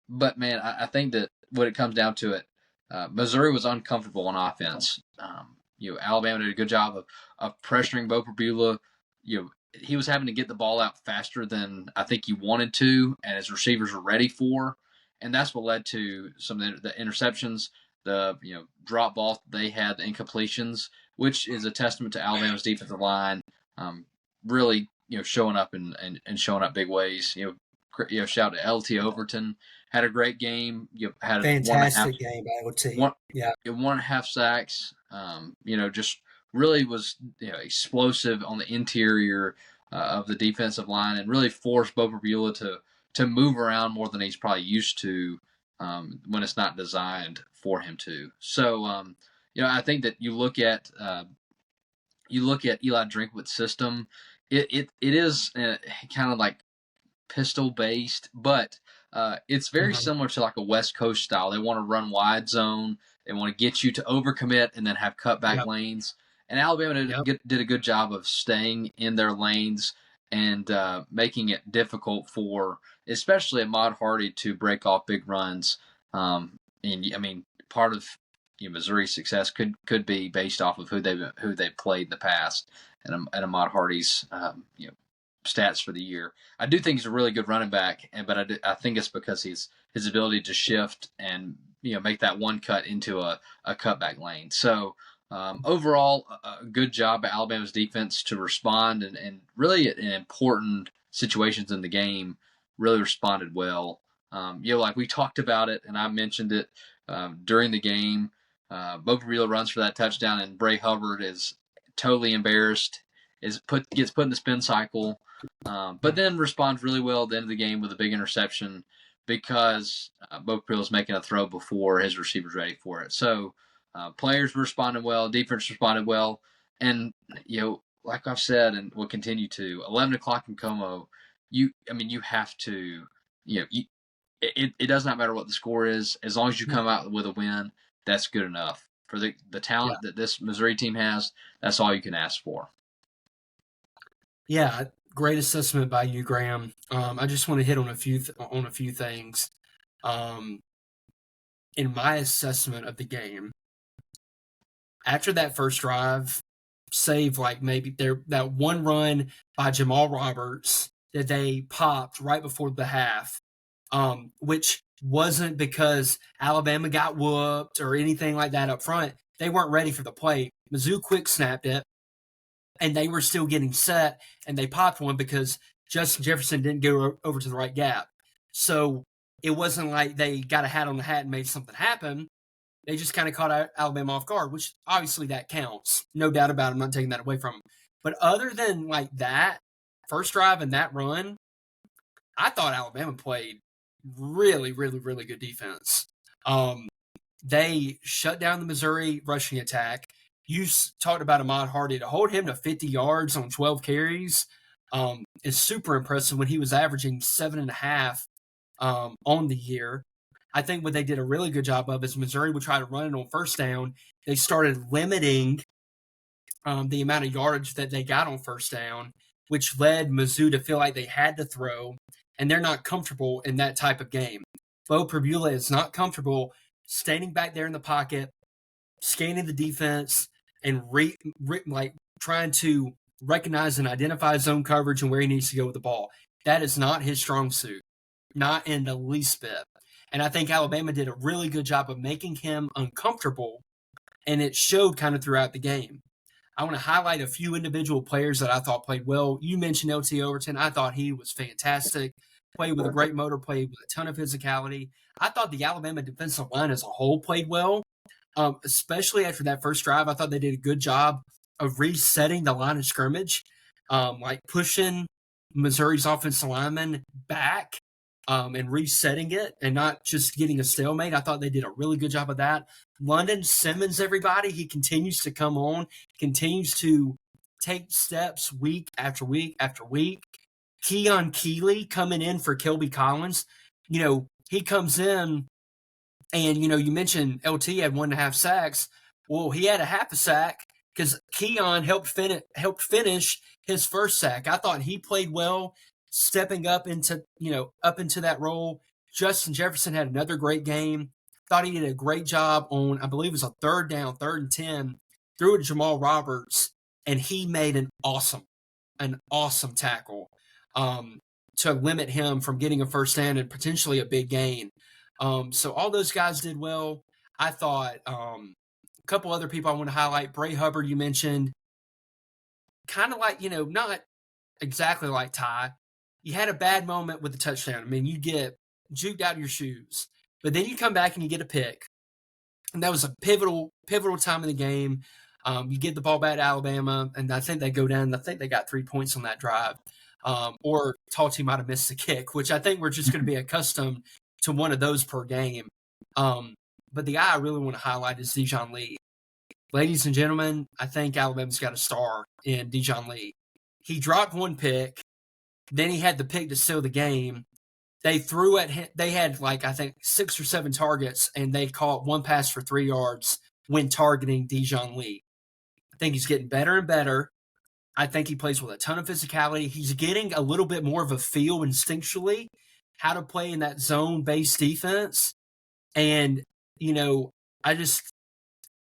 Speaker 4: But, man, I think that when it comes down to it, Missouri was uncomfortable on offense. Alabama did a good job of pressuring Bo Perbula. He was having to get the ball out faster than I think he wanted to, and his receivers were ready for. And that's what led to some of the interceptions, the drop balls they had, the incompletions, which is a testament to Alabama's defensive line, really showing up and showing up big ways. Shout out to LT Overton, had a great game. Had
Speaker 1: fantastic game by LT.
Speaker 4: 1.5 sacks. Just really was explosive on the interior of the defensive line, and really forced Bo Perbula to move around more than he's probably used to when it's not designed for him to. So I think that you look at Eli Drinkwitz's system. It is kind of like pistol based, but it's very similar to like a West Coast style. They want to run wide zone. They want to get you to overcommit and then have cutback lanes. And Alabama did a good job of staying in their lanes and making it difficult for especially Ahmed Hardy to break off big runs. Part of Missouri's success could be based off of who they've played in the past, and Ahmed Hardy's stats for the year. I do think he's a really good running back, but I think it's because his ability to shift and make that one cut into a cutback lane. So overall, a good job by Alabama's defense to respond and really in important situations in the game, really responded well. Like we talked about it, and I mentioned it during the game. Bo Perillo runs for that touchdown, and Bray Hubbard is totally embarrassed. Gets put in the spin cycle, but then responds really well at the end of the game with a big interception because Bo Perillo's making a throw before his receiver's ready for it. So players responded well, defense responded well, and like I've said, and will continue to, 11 o'clock in Como, you have to, it does not matter what the score is, as long as you come out with a win. That's good enough for the talent that this Missouri team has. That's all you can ask for.
Speaker 1: Yeah, great assessment by you, Graham. I just want to hit on a few things. In my assessment of the game, after that first drive, save like maybe that one run by Jamal Roberts that they popped right before the half, which wasn't because Alabama got whooped or anything like that up front. They weren't ready for the play. Mizzou quick snapped it, and they were still getting set, and they popped one because Justin Jefferson didn't go over to the right gap. So it wasn't like they got a hat on the hat and made something happen. They just kind of caught Alabama off guard, which obviously that counts. No doubt about it. I'm not taking that away from them. But other than like that first drive and that run, I thought Alabama played really, really, really good defense. They shut down the Missouri rushing attack. You talked about Ahmed Hardy. To hold him to 50 yards on 12 carries is super impressive when he was averaging 7.5 on the year. I think what they did a really good job of is Missouri would try to run it on first down. They started limiting the amount of yardage that they got on first down, which led Mizzou to feel like they had to throw, and they're not comfortable in that type of game. Bo Perillo is not comfortable standing back there in the pocket, scanning the defense, and trying to recognize and identify zone coverage and where he needs to go with the ball. That is not his strong suit, not in the least bit. And I think Alabama did a really good job of making him uncomfortable, and it showed kind of throughout the game. I want to highlight a few individual players that I thought played well. You mentioned LT Overton. I thought he was fantastic. Played with a great motor, played with a ton of physicality. I thought the Alabama defensive line as a whole played well, especially after that first drive. I thought they did a good job of resetting the line of scrimmage, like pushing Missouri's offensive linemen back and resetting it and not just getting a stalemate. I thought they did a really good job of that. London Simmons, everybody, he continues to come on, continues to take steps week after week after week. Keon Keeley coming in for Kelby Collins. He comes in and, you mentioned LT had 1.5 sacks. Well, he had a half a sack because Keon helped finish his first sack. I thought he played well, stepping up into that role. Justin Jefferson had another great game. Thought he did a great job on, I believe it was a 3rd down, 3rd and 10, threw it to Jamal Roberts, and he made an awesome tackle to limit him from getting a first down and potentially a big gain. So all those guys did well. I thought a couple other people I want to highlight. Bray Hubbard, you mentioned, kind of like, not exactly like Ty. You had a bad moment with the touchdown. I mean, you get juked out of your shoes. But then you come back and you get a pick. And that was a pivotal time in the game. You get the ball back to Alabama, and I think they go down. I think they got 3 points on that drive. Or Talty might have missed the kick, which I think we're just going to be accustomed to one of those per game. But the guy I really want to highlight is Dijon Lee. Ladies and gentlemen, I think Alabama's got a star in Dijon Lee. He dropped one pick. Then he had the pick to seal the game. They threw at him. They had I think 6 or 7 targets, and they caught one pass for 3 yards when targeting Dijon Lee. I think he's getting better and better. I think he plays with a ton of physicality. He's getting a little bit more of a feel instinctually how to play in that zone-based defense. And,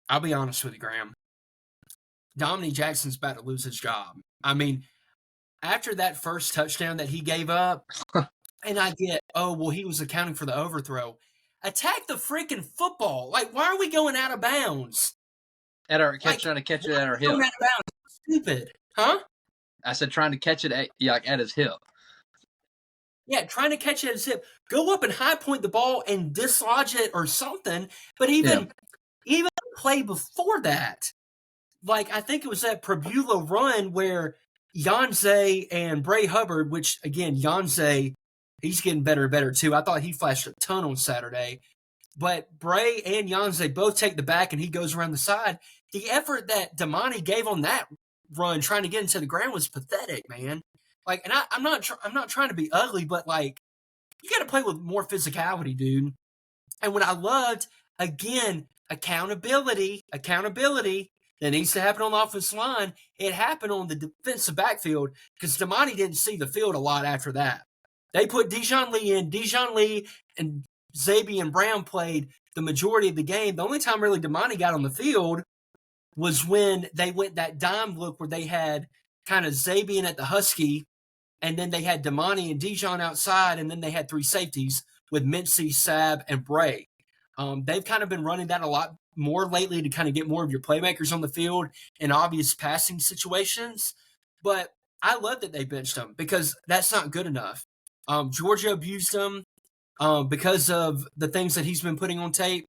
Speaker 1: I'll be honest with you, Graham. Dominique Jackson's about to lose his job. I mean, after that first touchdown that he gave up, and I get, he was accounting for the overthrow. Attack the freaking football. Like, why are we going out of bounds?
Speaker 4: Trying to catch it at our hip.
Speaker 1: Going out of bounds. Stupid. Huh?
Speaker 4: I said trying to catch it at his hip.
Speaker 1: Yeah, trying to catch it at his hip. Go up and high point the ball and dislodge it or something. But even the play before that, like I think it was that Prebula run where Yonze and Bray Hubbard, which again, Yonze, he's getting better and better too. I thought he flashed a ton on Saturday. But Bray and Yonze both take the back and he goes around the side. The effort that Damani gave on that run trying to get into the ground was pathetic, man. Like, and I'm not trying to be ugly, but like, you got to play with more physicality, dude. And what I loved, again, accountability that needs to happen on the offensive line. It happened on the defensive backfield because Damani didn't see the field a lot after that. They put Dijon Lee in. Dijon Lee and Xavier Brown played the majority of the game. The only time really Damani got on the field was when they went that dime look where they had kind of Xavier at the Husky, and then they had Damani and Dijon outside, and then they had three safeties with Mincy, Sab, and Bray. They've kind of been running that a lot more lately to kind of get more of your playmakers on the field in obvious passing situations. But I love that they benched him because that's not good enough. Georgia abused him because of the things that he's been putting on tape.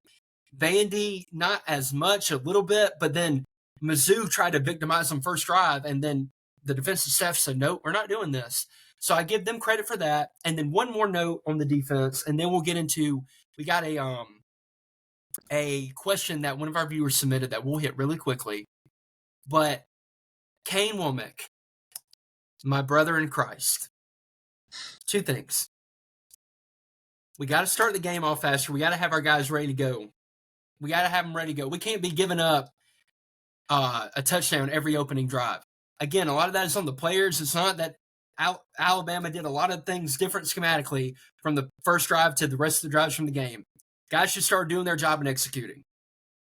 Speaker 1: Vandy, not as much, a little bit, but then Mizzou tried to victimize him first drive, and then the defensive staff said, nope, we're not doing this. So I give them credit for that. And then one more note on the defense, and then we'll get into, we got a question that one of our viewers submitted that we'll hit really quickly. But Kane Womack, my brother in Christ, two things. We got to start the game off faster. We got to have our guys ready to go. We got to have them ready to go. We can't be giving up a touchdown every opening drive. Again, a lot of that is on the players. It's not that Alabama did a lot of things different schematically from the first drive to the rest of the drives from the game. Guys should start doing their job and executing.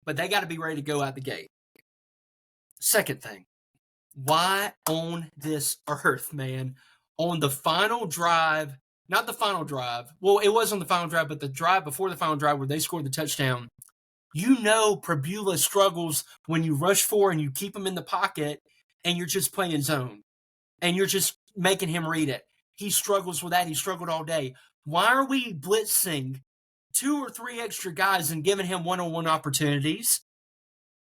Speaker 1: But they got to be ready to go out the gate. Second thing, why on this earth, man, on the final drive, not the final drive, well, it was on the final drive, but the drive before the final drive where they scored the touchdown, you know Prebula struggles when you rush for and you keep him in the pocket and you're just playing zone and you're just making him read it. He struggles with that. He struggled all day. Why are we blitzing 2 or 3 extra guys and giving him one-on-one opportunities?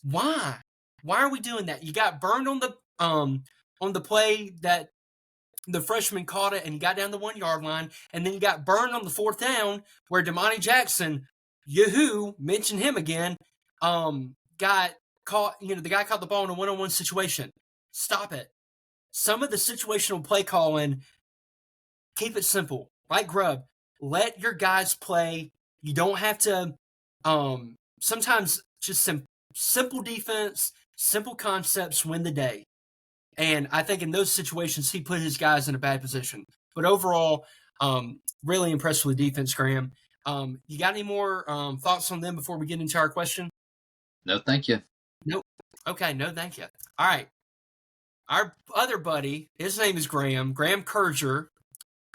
Speaker 1: Why? Why are we doing that? You got burned on the play that the freshman caught it and he got down the 1 yard line, and then you got burned on the 4th down where Damani Jackson, Yahoo, mention him again, got caught, the guy caught the ball in a one-on-one situation. Stop it. Some of the situational play calling, keep it simple. Like Grubb, let your guys play. You don't have to, sometimes just simple defense, simple concepts win the day. And I think in those situations, he put his guys in a bad position. But overall, really impressed with the defense, Graham. You got any more thoughts on them before we get into our question?
Speaker 4: No, thank you.
Speaker 1: Nope. Okay, no, thank you. All right. Our other buddy, his name is Graham Kurger,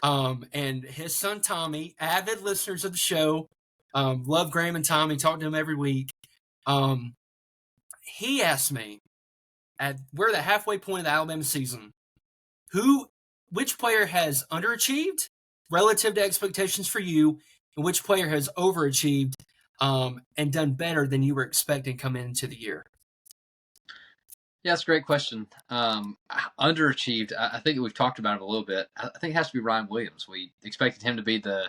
Speaker 1: and his son Tommy, avid listeners of the show, love Graham and Tommy, talk to him every week. He asked me, we're at the halfway point of the Alabama season, which player has underachieved relative to expectations for you, and which player has overachieved and done better than you were expecting coming into the year?
Speaker 4: Yeah, that's a great question. Underachieved, I think we've talked about it a little bit. I think it has to be Ryan Williams. We expected him to be the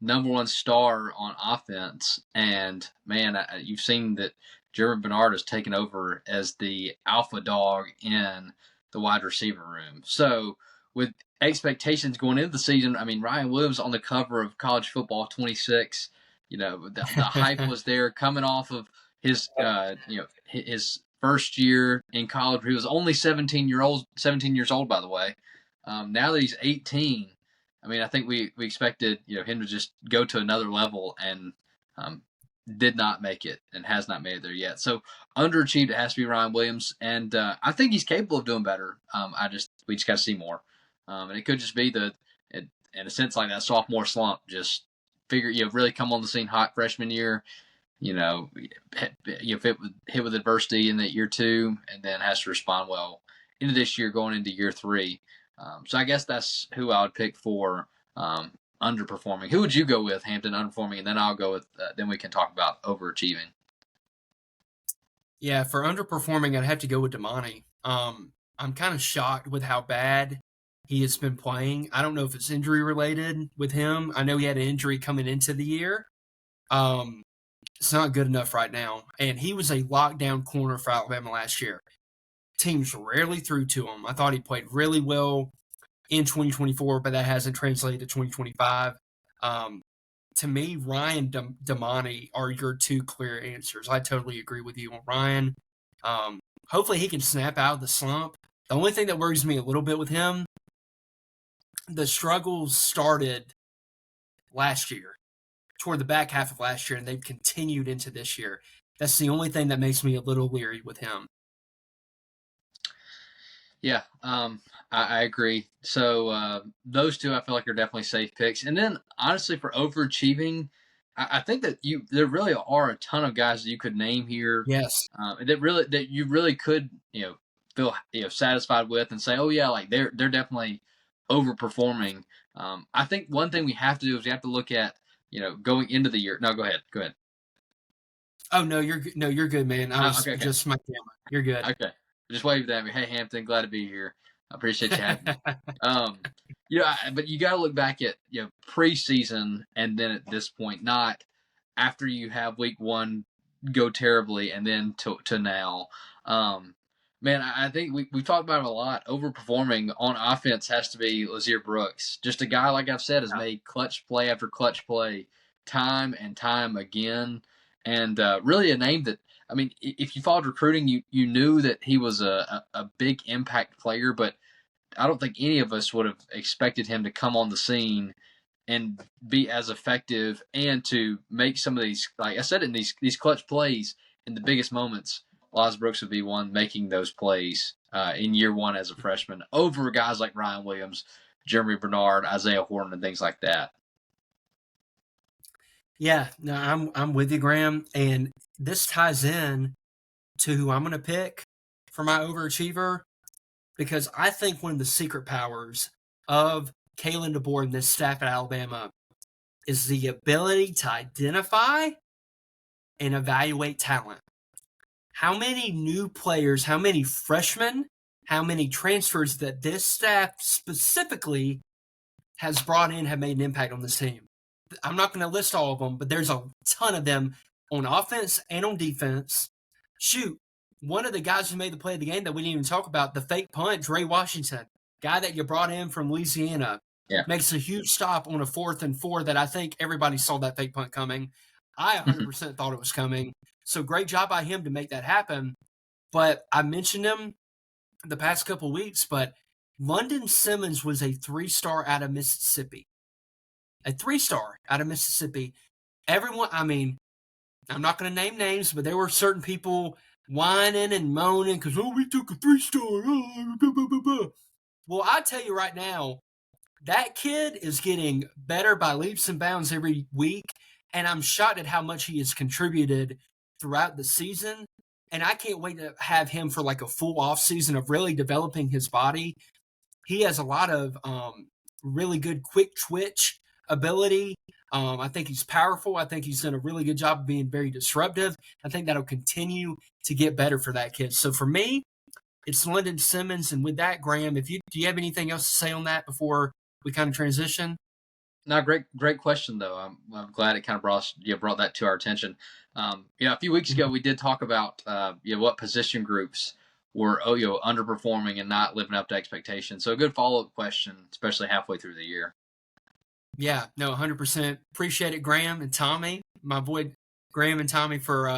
Speaker 4: number one star on offense, and man, you've seen that Jeremy Bernard has taken over as the alpha dog in the wide receiver room. So with expectations going into the season, I mean, Ryan Williams on the cover of College Football 26, the hype was there coming off of his, his first year in college. He was only 17 years old, by the way. Now that he's 18, I mean, I think we expected, him to just go to another level and did not make it and has not made it there yet. So underachieved, it has to be Ryan Williams, and I think he's capable of doing better. We just got to see more, and it could just be in a sense like that sophomore slump. Just really come on the scene hot freshman year. Hit with adversity in that year 2, and then has to respond well into this year going into year 3. So I guess that's who I would pick for underperforming. Who would you go with, Hampton, underperforming? And then I'll go with, then we can talk about overachieving.
Speaker 1: Yeah, for underperforming, I'd have to go with Damani. I'm kind of shocked with how bad he has been playing. I don't know if it's injury related with him. I know he had an injury coming into the year. It's not good enough right now. And he was a lockdown corner for Alabama last year. Teams rarely threw to him. I thought he played really well in 2024, but that hasn't translated to 2025. To me, Ryan Damani are your 2 clear answers. I totally agree with you on Ryan. Hopefully he can snap out of the slump. The only thing that worries me a little bit with him, the struggles started last year, toward the back half of last year, and they've continued into this year. That's the only thing that makes me a little leery with him.
Speaker 4: Yeah, I agree. So those 2 I feel like are definitely safe picks. And then honestly, for overachieving, I think that there really are a ton of guys that you could name here.
Speaker 1: Yes,
Speaker 4: that you really could feel satisfied with and say, oh yeah, like they're definitely overperforming. I think one thing we have to do is we have to look at going into the year. No, go ahead.
Speaker 1: Oh no, you're good, man. I was
Speaker 4: okay.
Speaker 1: just my camera. You're good.
Speaker 4: Okay. Just waved at me. Hey, Hampton, glad to be here. I appreciate you having me. But you got to look back at preseason, and then at this point, not after you have week 1 go terribly, and then to now. Man, I think we've talked about him a lot. Overperforming on offense has to be Lotzeir Brooks. Just a guy, like I've said, has made clutch play after clutch play time and time again, and really a name that. I mean, if you followed recruiting, you knew that he was a big impact player, but I don't think any of us would have expected him to come on the scene and be as effective and to make some of these, like I said, in these clutch plays in the biggest moments. Lotzeir Brooks would be one making those plays in year 1 as a freshman over guys like Ryan Williams, Jeremy Bernard, Isaiah Horton, and things like that.
Speaker 1: Yeah, no, I'm with you, Graham, and this ties in to who I'm going to pick for my overachiever, because I think one of the secret powers of Kalen DeBoer and this staff at Alabama is the ability to identify and evaluate talent. How many new players, how many freshmen, how many transfers that this staff specifically has brought in have made an impact on this team? I'm not going to list all of them, but there's a ton of them on offense and on defense. Shoot, one of the guys who made the play of the game that we didn't even talk about, the fake punt, Dre Washington, guy that you brought in from Louisiana, makes a huge stop on a 4th and 4 that I think everybody saw that fake punt coming. I 100% thought it was coming. So great job by him to make that happen. But I mentioned him the past couple of weeks, but London Simmons was a 3-star out of Mississippi. A 3-star out of Mississippi. Everyone, I mean, I'm not going to name names, but there were certain people whining and moaning because, we took a 3-star. Blah, blah, blah, blah. Well, I tell you right now, that kid is getting better by leaps and bounds every week, and I'm shocked at how much he has contributed throughout the season. And I can't wait to have him for like a full off season of really developing his body. He has a lot of really good quick twitch ability. I think he's powerful. I think he's done a really good job of being very disruptive. I think that'll continue to get better for that kid. So for me, it's London Simmons. And with that, Graham, do you have anything else to say on that before we kind of transition?
Speaker 4: No, great question though. I'm glad it kind of brought that to our attention. A few weeks ago we did talk about what position groups were underperforming and not living up to expectations. So a good follow-up question, especially halfway through the year.
Speaker 1: Yeah, no, 100%. Appreciate it, Graham and Tommy, my boy Graham and Tommy, for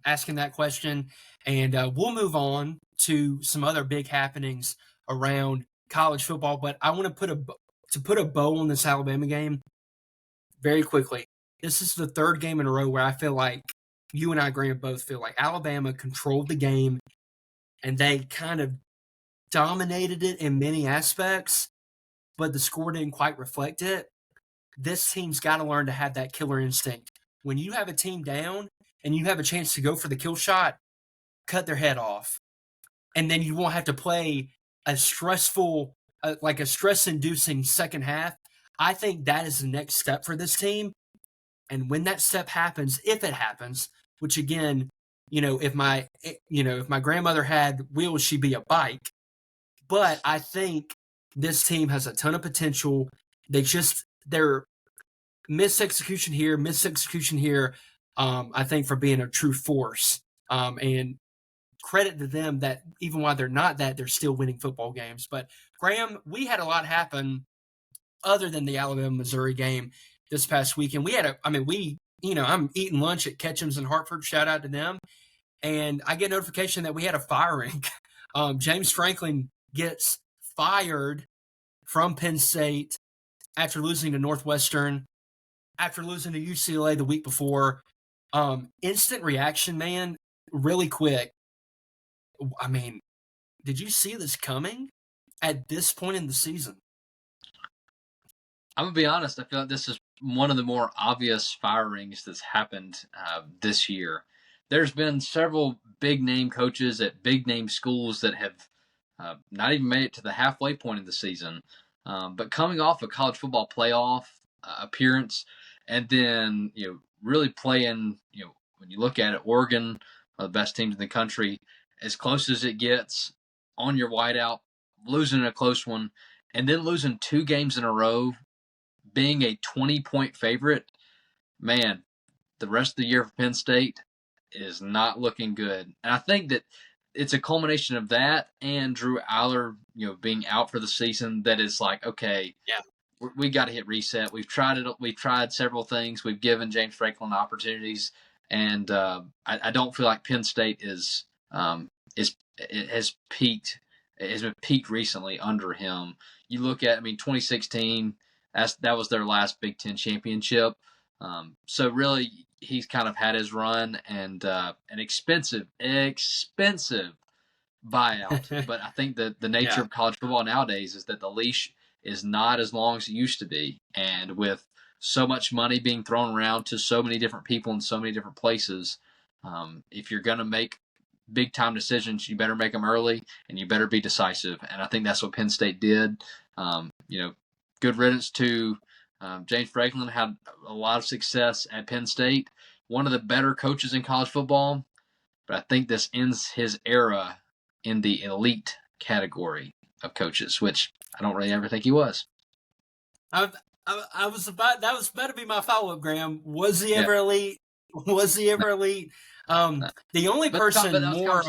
Speaker 1: asking that question. And we'll move on to some other big happenings around college football. But I want to put a bow on this Alabama game very quickly. this is the third game in a row where I feel like you and I, Graham, both feel like Alabama controlled the game and they kind of dominated it in many aspects, but the score didn't quite reflect it. This team's got to learn to have that killer instinct. When you have a team down and you have a chance to go for the kill shot, cut their head off. And then you won't have to play a stressful, like a stress-inducing second half. I think that is the next step for this team. And when that step happens, if it happens, which again, if my grandmother had wheels, she'd be a bike. But I think this team has a ton of potential. They're missed execution here. I think for being a true force. And credit to them that even while they're not that, they're still winning football games. But Graham, we had a lot happen other than the Alabama-Missouri game this past weekend. I'm eating lunch at Ketchum's in Hartford. Shout out to them. And I get notification that we had a firing. James Franklin gets fired from Penn State after losing to Northwestern, after losing to UCLA the week before. Instant reaction, man, really quick. I mean, did you see this coming at this point in the season?
Speaker 4: I'm going to be honest. I feel like this is one of the more obvious firings that's happened this year. There's been several big-name coaches at big-name schools that have not even made it to the halfway point of the season. But coming off a college football playoff appearance and then, really playing, when you look at it, Oregon, one of the best teams in the country, as close as it gets on your whiteout, losing a close one, and then losing 2 games in a row, being a 20-point favorite, man, the rest of the year for Penn State is not looking good. And I think that it's a culmination of that and Drew Aller, being out for the season that is like, okay, yeah, we got to hit reset. We've tried it. We've tried several things. We've given James Franklin opportunities, and I don't feel like Penn State has peaked. It has been peaked recently under him. You look at, 2016, that was their last Big Ten championship. So really, he's kind of had his run and an expensive buyout. But I think that the nature of college football nowadays is that the leash is not as long as it used to be. And with so much money being thrown around to so many different people in so many different places, if you're going to make big-time decisions, you better make them early and you better be decisive. And I think that's what Penn State did. Good riddance to James Franklin. Had a lot of success at Penn State. One of the better coaches in college football. But I think this ends his era in the elite category of coaches, which I don't really ever think he was.
Speaker 1: That was about to be my follow-up, Graham. Was he ever elite? Was he ever elite? The only person more.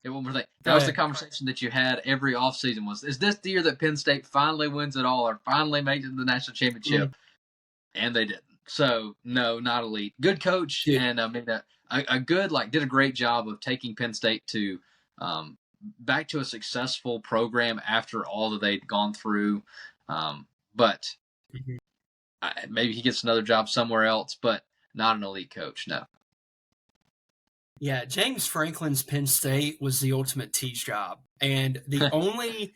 Speaker 4: One more thing. That was the conversation that you had every offseason was, is this the year that Penn State finally wins it all or finally makes it to the national championship? Mm-hmm. And they didn't. So, no, not elite. Good coach. Yeah. And a good, did a great job of taking Penn State to back to a successful program after all that they'd gone through. But maybe he gets another job somewhere else, but not an elite coach, no.
Speaker 1: Yeah, James Franklin's Penn State was the ultimate tease job. And the only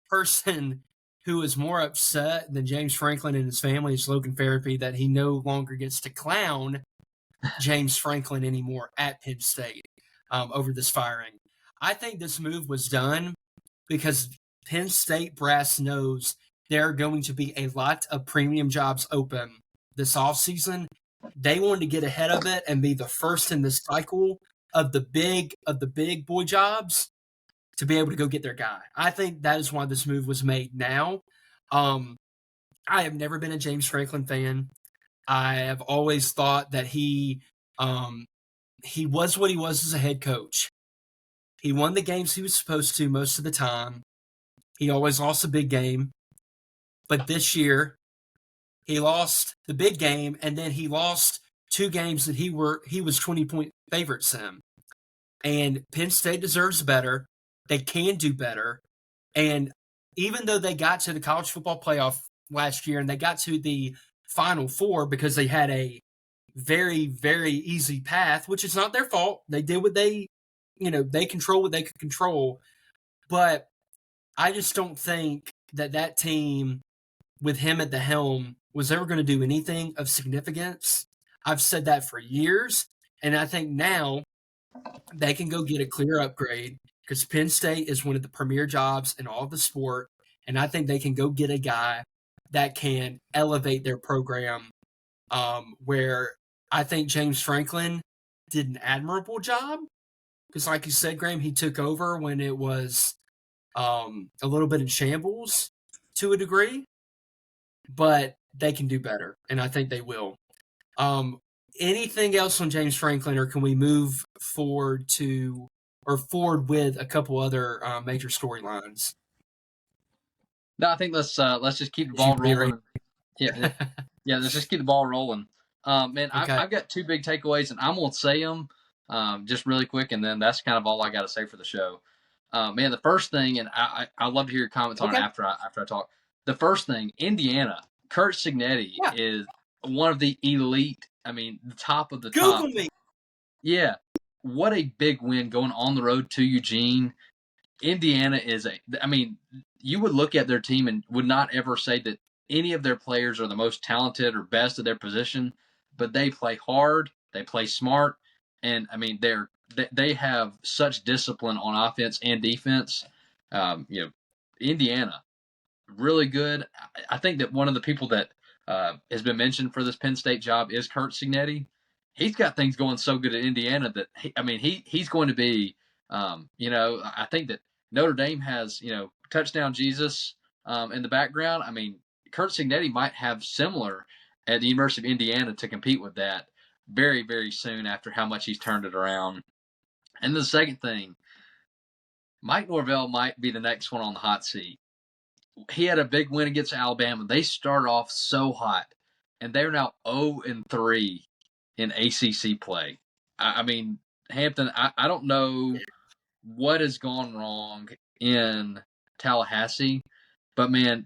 Speaker 1: person who is more upset than James Franklin and his family is Logan Farabee that he no longer gets to clown James Franklin anymore at Penn State over this firing. I think this move was done because Penn State brass knows there are going to be a lot of premium jobs open this offseason. They wanted to get ahead of it and be the first in this cycle of the big boy jobs to be able to go get their guy. I think that is why this move was made now. I have never been a James Franklin fan. I have always thought that he was what he was as a head coach. He won the games he was supposed to most of the time. He always lost a big game. But this year, he lost the big game, and then he lost 2 games that he was 20-point favorites in. And Penn State deserves better. They can do better. And even though they got to the college football playoff last year and they got to the Final Four because they had a very, very easy path, which is not their fault. They did what they control what they could control. But I just don't think that team with him at the helm was ever going to do anything of significance. I've said that for years. And I think now they can go get a clear upgrade because Penn State is one of the premier jobs in all of the sport. And I think they can go get a guy that can elevate their program, where I think James Franklin did an admirable job. Because like you said, Graham, he took over when it was a little bit in shambles to a degree. But they can do better, and I think they will. Anything else on James Franklin, or can we move forward with a couple other major storylines?
Speaker 4: No, I think let's just keep the ball rolling. Yeah, let's just keep the ball rolling. Man,
Speaker 1: Okay.
Speaker 4: I've got two big takeaways, and I'm gonna say them just really quick, and then that's kind of all I got to say for the show. Man, the first thing, and I love to hear your comments on it after I talk. The first thing, Indiana, Kurt Signetti is one of the elite. I mean, the top of the top.
Speaker 1: Google me.
Speaker 4: Yeah, what a big win going on the road to Eugene. Indiana is you would look at their team and would not ever say that any of their players are the most talented or best at their position, but they play hard, they play smart, and I mean they have such discipline on offense and defense. Indiana, really good. I think that one of the people that has been mentioned for this Penn State job is Kurt Signetti. He's got things going so good at Indiana that he's going to be. I think that Notre Dame has touchdown Jesus in the background. I mean, Kurt Signetti might have similar at the University of Indiana to compete with that very, very soon after how much he's turned it around. And the second thing, Mike Norvell might be the next one on the hot seat. He had a big win against Alabama. They start off so hot, and they're now 0-3 in ACC play. I mean, Hampton, I don't know what has gone wrong in Tallahassee, but man,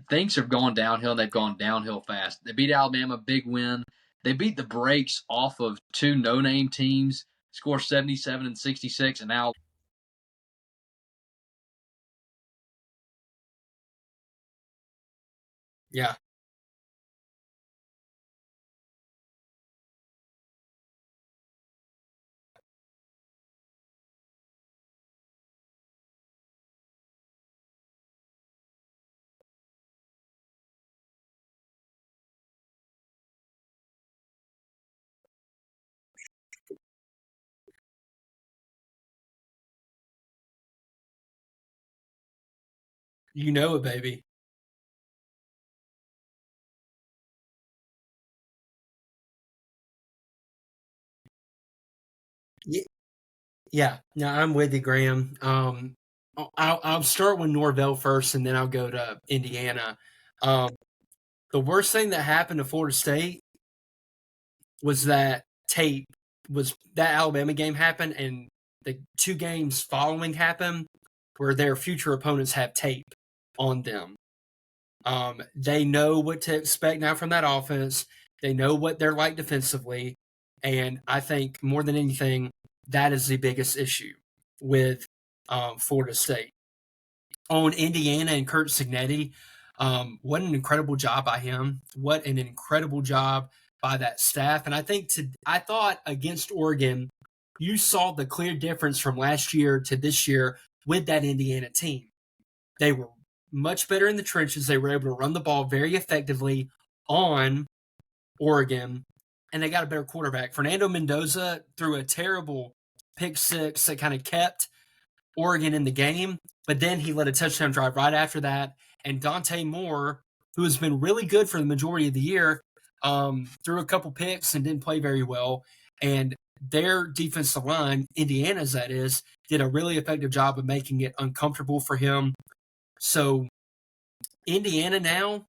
Speaker 4: things have gone downhill. They've gone downhill fast. They beat Alabama, big win. They beat the brakes off of two no-name teams, score 77 and 66, and now
Speaker 1: Yeah. You know it, baby. Yeah. No, I'm with you, Graham. I'll start with Norvell first, and then I'll go to Indiana. The worst thing that happened to Florida State was that Alabama game happened, and the two games following happened where their future opponents have tape on them. They know what to expect now from that offense. They know what they're like defensively. And I think more than anything, that is the biggest issue with Florida State. On Indiana and Kurt Signetti, what an incredible job by him. What an incredible job by that staff. And I thought against Oregon, you saw the clear difference from last year to this year with that Indiana team. They were much better in the trenches. They were able to run the ball very effectively on Oregon, and they got a better quarterback. Fernando Mendoza threw a terrible pick six that kind of kept Oregon in the game, but then he led a touchdown drive right after that. And Dante Moore, who has been really good for the majority of the year, threw a couple picks and didn't play very well. And their defensive line, Indiana's that is, did a really effective job of making it uncomfortable for him. So Indiana now,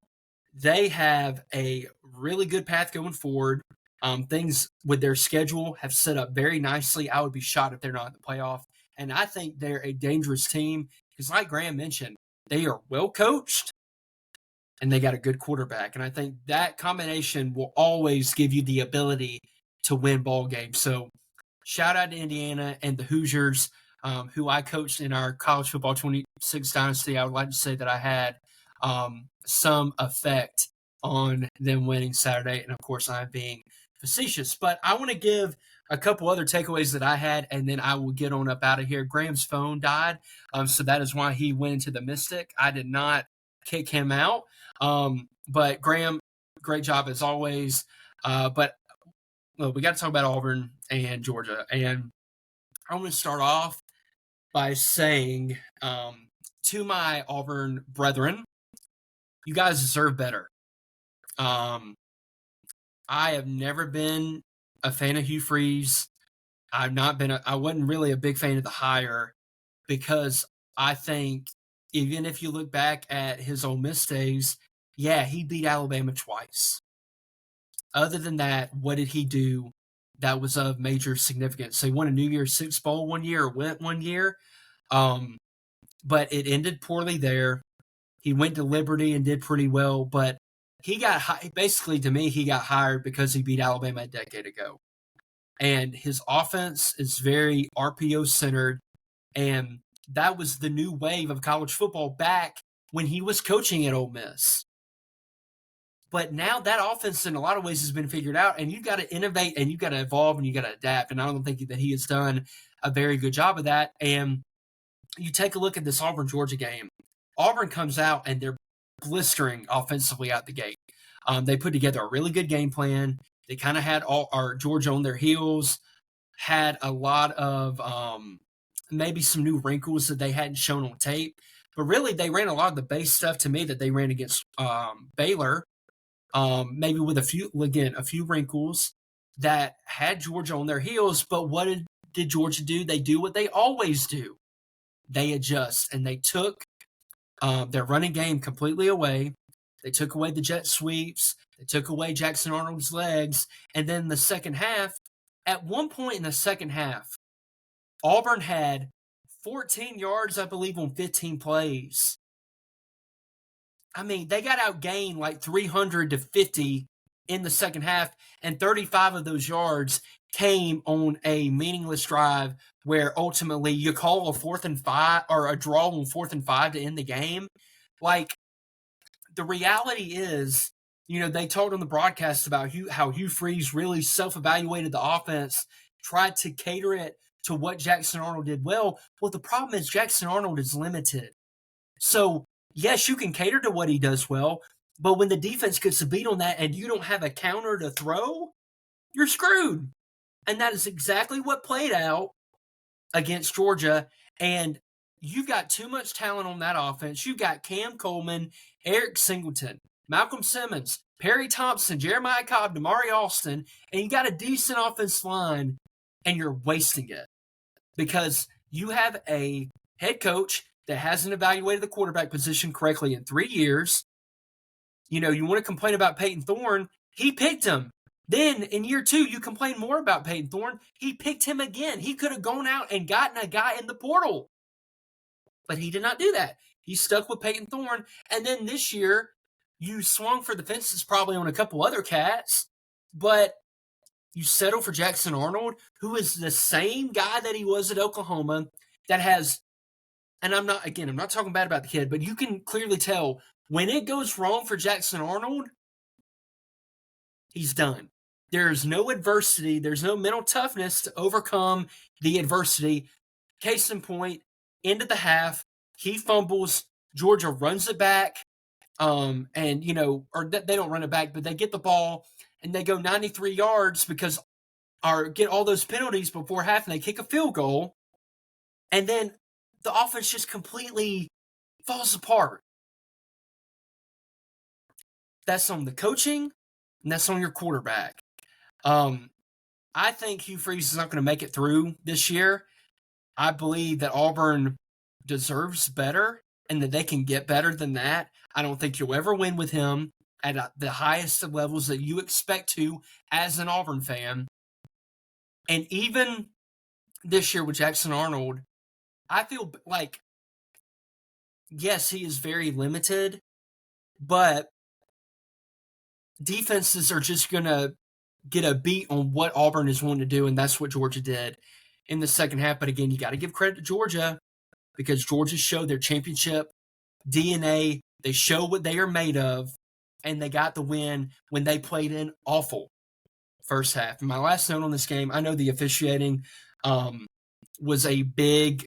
Speaker 1: they have a really good path going forward. Things with their schedule have set up very nicely. I would be shocked if they're not in the playoff. And I think they're a dangerous team because, like Graham mentioned, they are well coached. and they got a good quarterback. And I think that combination will always give you the ability to win ball games. So shout out to Indiana and the Hoosiers, who I coached in our college football 26 dynasty. I would like to say that I had some effect on them winning Saturday. And of course, I'm being facetious, but I want to give a couple other takeaways that I had, and then I will get on up out of here. Graham's phone died, so that is why he went into the Mystic. I did not kick him out, but Graham, great job as always. But well, we got to talk about Auburn and Georgia, and I want to start off by saying to my Auburn brethren, you guys deserve better. I have never been a fan of Hugh Freeze. I wasn't really a big fan of the hire, because I think even if you look back at his Ole Miss days, yeah, he beat Alabama twice. Other than that, what did he do that was of major significance? So he won a New Year's Six Bowl one year, or went one year, but it ended poorly there. He went to Liberty and did pretty well, but he got basically, to me, he got hired because he beat Alabama a decade ago. And his offense is very RPO centered, and that was the new wave of college football back when he was coaching at Ole Miss. But now that offense in a lot of ways has been figured out, and you've got to innovate and you've got to evolve and you've got to adapt. And I don't think that he has done a very good job of that. And you take a look at this Auburn-Georgia game. Auburn comes out and they're blistering offensively out the gate. They put together a really good game plan. They kind of had Georgia on their heels, had a lot of maybe some new wrinkles that they hadn't shown on tape. But really, they ran a lot of the base stuff to me that they ran against Baylor, maybe with a few wrinkles that had Georgia on their heels. But what did Georgia do? They do what they always do. They adjust, and they took their running game completely away. They took away the jet sweeps. They took away Jackson Arnold's legs. And then the second half, at one point in the second half, Auburn had 14 yards, I believe, on 15 plays. I mean, they got outgained like 300 to 50 in the second half, and 35 of those yards came on a meaningless drive where ultimately you call a 4th and 5 or a draw on 4th and 5 to end the game. Like, the reality is, they talked on the broadcast about how Hugh Freeze really self-evaluated the offense, tried to cater it to what Jackson Arnold did well. Well, the problem is Jackson Arnold is limited. So, yes, you can cater to what he does well, but when the defense gets a beat on that and you don't have a counter to throw, you're screwed. And that is exactly what played out against Georgia. And you've got too much talent on that offense. You've got Cam Coleman, Eric Singleton, Malcolm Simmons, Perry Thompson, Jeremiah Cobb, Damari Alston, and you got a decent offensive line, and you're wasting it because you have a head coach that hasn't evaluated the quarterback position correctly in 3 years. You want to complain about Peyton Thorne. He picked him. Then in year 2, you complain more about Peyton Thorne. He picked him again. He could have gone out and gotten a guy in the portal. But he did not do that. He stuck with Peyton Thorne. And then this year, you swung for the fences probably on a couple other cats, but you settle for Jackson Arnold, who is the same guy that he was at Oklahoma, that has, and I'm not talking bad about the kid, but you can clearly tell when it goes wrong for Jackson Arnold, he's done. There's no adversity. There's no mental toughness to overcome the adversity. Case in point, end of the half, he fumbles. Georgia runs it back. Or they don't run it back, but they get the ball and they go 93 yards or get all those penalties before half, and they kick a field goal. And then the offense just completely falls apart. That's on the coaching, and that's on your quarterback. I think Hugh Freeze is not going to make it through this year. I believe that Auburn deserves better and that they can get better than that. I don't think you'll ever win with him at the highest of levels that you expect to as an Auburn fan. And even this year with Jackson Arnold, I feel like, yes, he is very limited, but defenses are just going to get a beat on what Auburn is wanting to do, and that's what Georgia did in the second half. But again, you got to give credit to Georgia because Georgia showed their championship DNA. They show what they are made of, and they got the win when they played in awful first half. And my last note on this game, I know the officiating was a big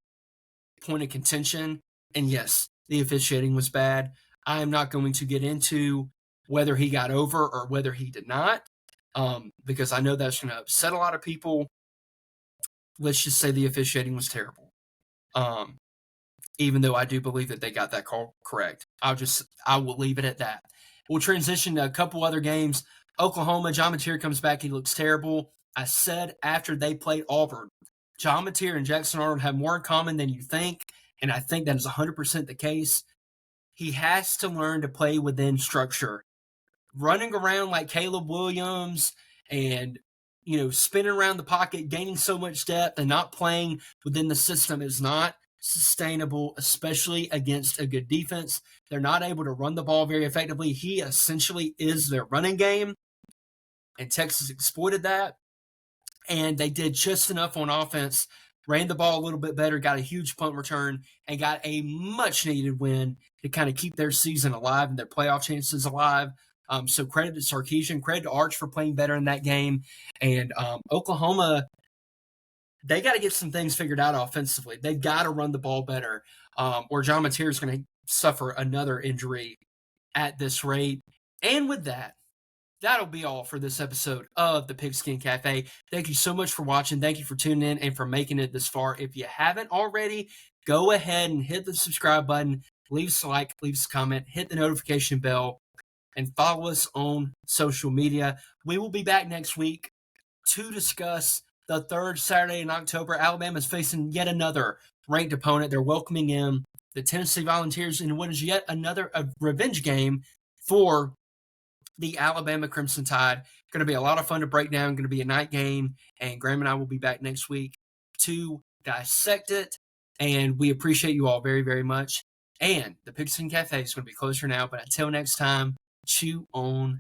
Speaker 1: point of contention, and yes, the officiating was bad. I am not going to get into whether he got over or whether he did not, because I know that's going to upset a lot of people. Let's just say the officiating was terrible. Even though I do believe that they got that call correct. I will leave it at that. We'll transition to a couple other games. Oklahoma, John Mateer comes back. He looks terrible. I said after they played Auburn, John Mateer and Jackson Arnold have more in common than you think, and I think that is 100% the case. He has to learn to play within structure. Running around like Caleb Williams and, spinning around the pocket, gaining so much depth and not playing within the system is not sustainable, especially against a good defense. They're not able to run the ball very effectively. He essentially is their running game, and Texas exploited that, and they did just enough on offense, ran the ball a little bit better, got a huge punt return, and got a much-needed win to kind of keep their season alive and their playoff chances alive. So credit to Sarkisian, credit to Arch for playing better in that game, and Oklahoma, they got to get some things figured out offensively. They got to run the ball better, or John Mateer is going to suffer another injury at this rate. And with that, that'll be all for this episode of the Pigskin Cafe. Thank you so much for watching. Thank you for tuning in and for making it this far. If you haven't already, go ahead and hit the subscribe button, leave us a like, leave us a comment, hit the notification bell, and follow us on social media. We will be back next week to discuss the third Saturday in October. Alabama is facing yet another ranked opponent. They're welcoming in the Tennessee Volunteers in what is yet another revenge game for the Alabama Crimson Tide. Going to be a lot of fun to break down. Going to be a night game, and Graham and I will be back next week to dissect it. And we appreciate you all very, very much. And the Pigskin Cafe is going to be closer now. But until next time, chew on